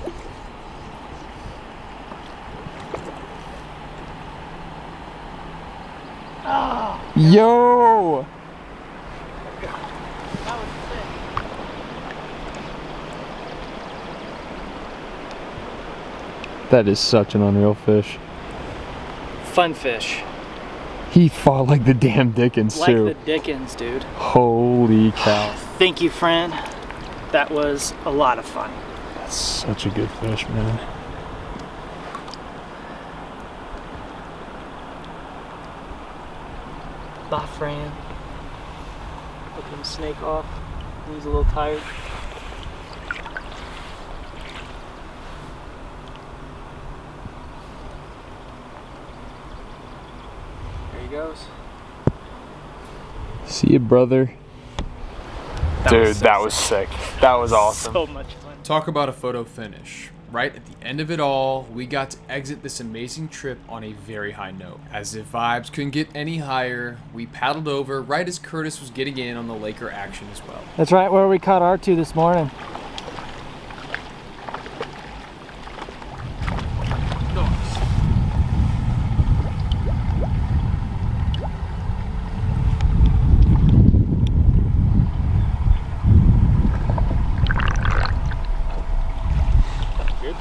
Yo! That was sick. That is such an unreal fish. Fun fish. He fought like the damn Dickens Like too. the Dickens, dude. Holy cow. Thank you, friend. That was a lot of fun. That's such a good fish, man. Bye, friend. Look him snake off. He's a little tired. There he goes. See you, brother. Dude, that was sick. That was awesome. So much fun. Talk about a photo finish. Right at the end of it all, we got to exit this amazing trip on a very high note. As if vibes couldn't get any higher, we paddled over right as Curtis was getting in on the Laker action as well. That's right where we caught our two this morning.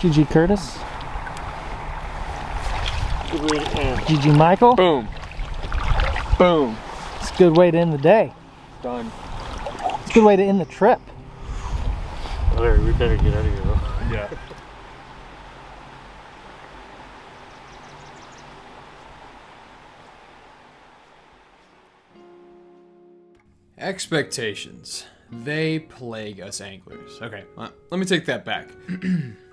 GG Curtis. GG Michael. Boom. Boom. It's a good way to end the day. Done. It's a good way to end the trip. Larry, we better get out of here though. Yeah. Expectations. They plague us anglers. Okay, let me take that back.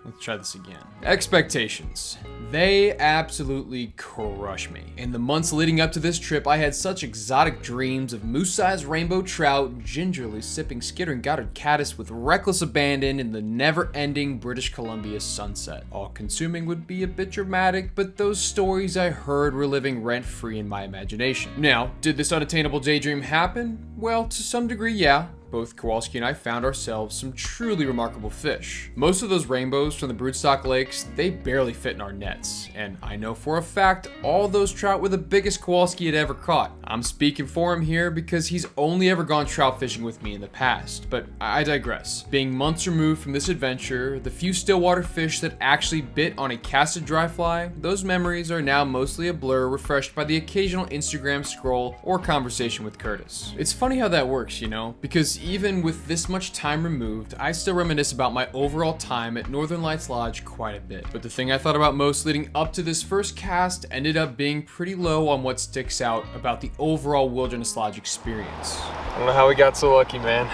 let's try this again. Expectations. They absolutely crush me. In the months leading up to this trip, I had such exotic dreams of moose-sized rainbow trout gingerly sipping skittering Goddard caddis with reckless abandon in the never-ending British Columbia sunset. All consuming would be a bit dramatic, but those stories I heard were living rent-free in my imagination. Now, did this unattainable daydream happen? Well, to some degree, yeah. Both Kowalski and I found ourselves some truly remarkable fish. Most of those rainbows from the broodstock lakes, they barely fit in our nets. And I know for a fact, all those trout were the biggest Kowalski had ever caught. I'm speaking for him here because he's only ever gone trout fishing with me in the past. But I digress. Being months removed from this adventure, the few stillwater fish that actually bit on a casted dry fly, those memories are now mostly a blur, refreshed by the occasional Instagram scroll or conversation with Curtis. It's funny how that works, you know, because even with this much time removed, I still reminisce about my overall time at Northern Lights Lodge quite a bit. But the thing I thought about most leading up to this first cast ended up being pretty low on what sticks out about the overall Wilderness Lodge experience. I don't know how we got so lucky, man.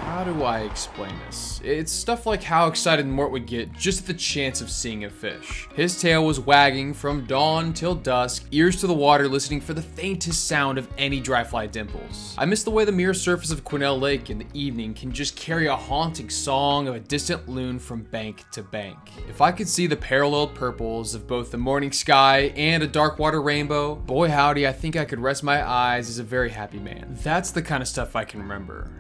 How do I explain this? It's stuff like how excited Mort would get just at the chance of seeing a fish. His tail was wagging from dawn till dusk, ears to the water listening for the faintest sound of any dry fly dimples. I miss the way the mirror surface of Quesnel Lake in the evening can just carry a haunting song of a distant loon from bank to bank. If I could see the paralleled purples of both the morning sky and a dark water rainbow, boy howdy, I think I could rest my eyes as a very happy man. That's the kind of stuff I can remember.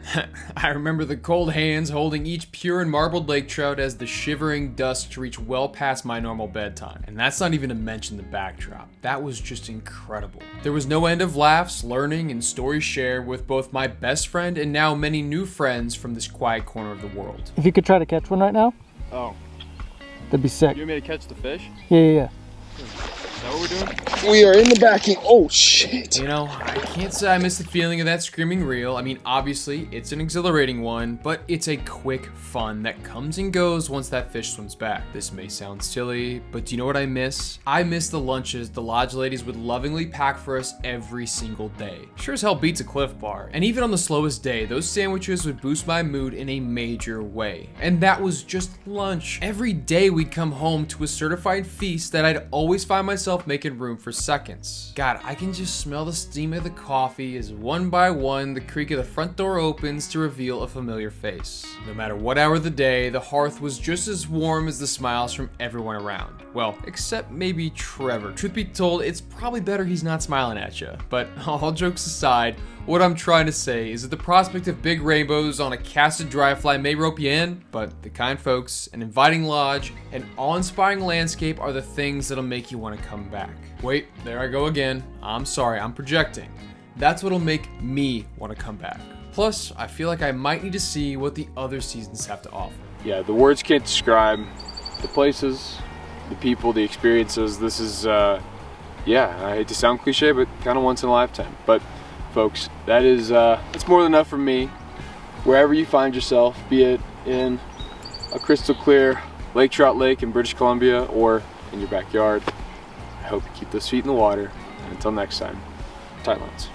I remember the cold hands holding each pure and marbled lake trout as the shivering dusk reached well past my normal bedtime. And that's not even to mention the backdrop. That was just incredible. There was no end of laughs, learning, and stories shared with both my best friend and now many new friends from this quiet corner of the world. If you could try to catch one right now, Oh, that'd be sick. you want me to catch the fish? Yeah. Is that what we're doing? We are in the backing. Oh shit. You know, I can't say I miss the feeling of that screaming reel. I mean, obviously, it's an exhilarating one, but it's a quick fun that comes and goes once that fish swims back. This may sound silly, but do you know what I miss? I miss the lunches the lodge ladies would lovingly pack for us every single day. Sure as hell beats a Cliff Bar. And even on the slowest day, those sandwiches would boost my mood in a major way. And that was just lunch. Every day we'd come home to a certified feast that I'd always find myself making room for seconds. God, I can just smell the steam of the coffee as one by one the creak of the front door opens to reveal a familiar face. No matter what hour of the day, the hearth was just as warm as the smiles from everyone around. Well, except maybe Trevor. Truth be told, it's probably better he's not smiling at you. But all jokes aside, what I'm trying to say is that the prospect of big rainbows on a casted dry fly may rope you in, but the kind folks, an inviting lodge, and awe-inspiring landscape are the things that'll make you want to come back. Wait, there I go again. I'm sorry, I'm projecting. That's what'll make me want to come back. Plus, I feel like I might need to see what the other seasons have to offer. Yeah, the words can't describe the places, the people, the experiences. This is, yeah, I hate to sound cliche, but kind of once in a lifetime. But folks, that is, it's more than enough for me. Wherever you find yourself, be it in a crystal clear Lake Trout Lake in British Columbia or in your backyard, I hope you keep those feet in the water. And until next time, tight lines.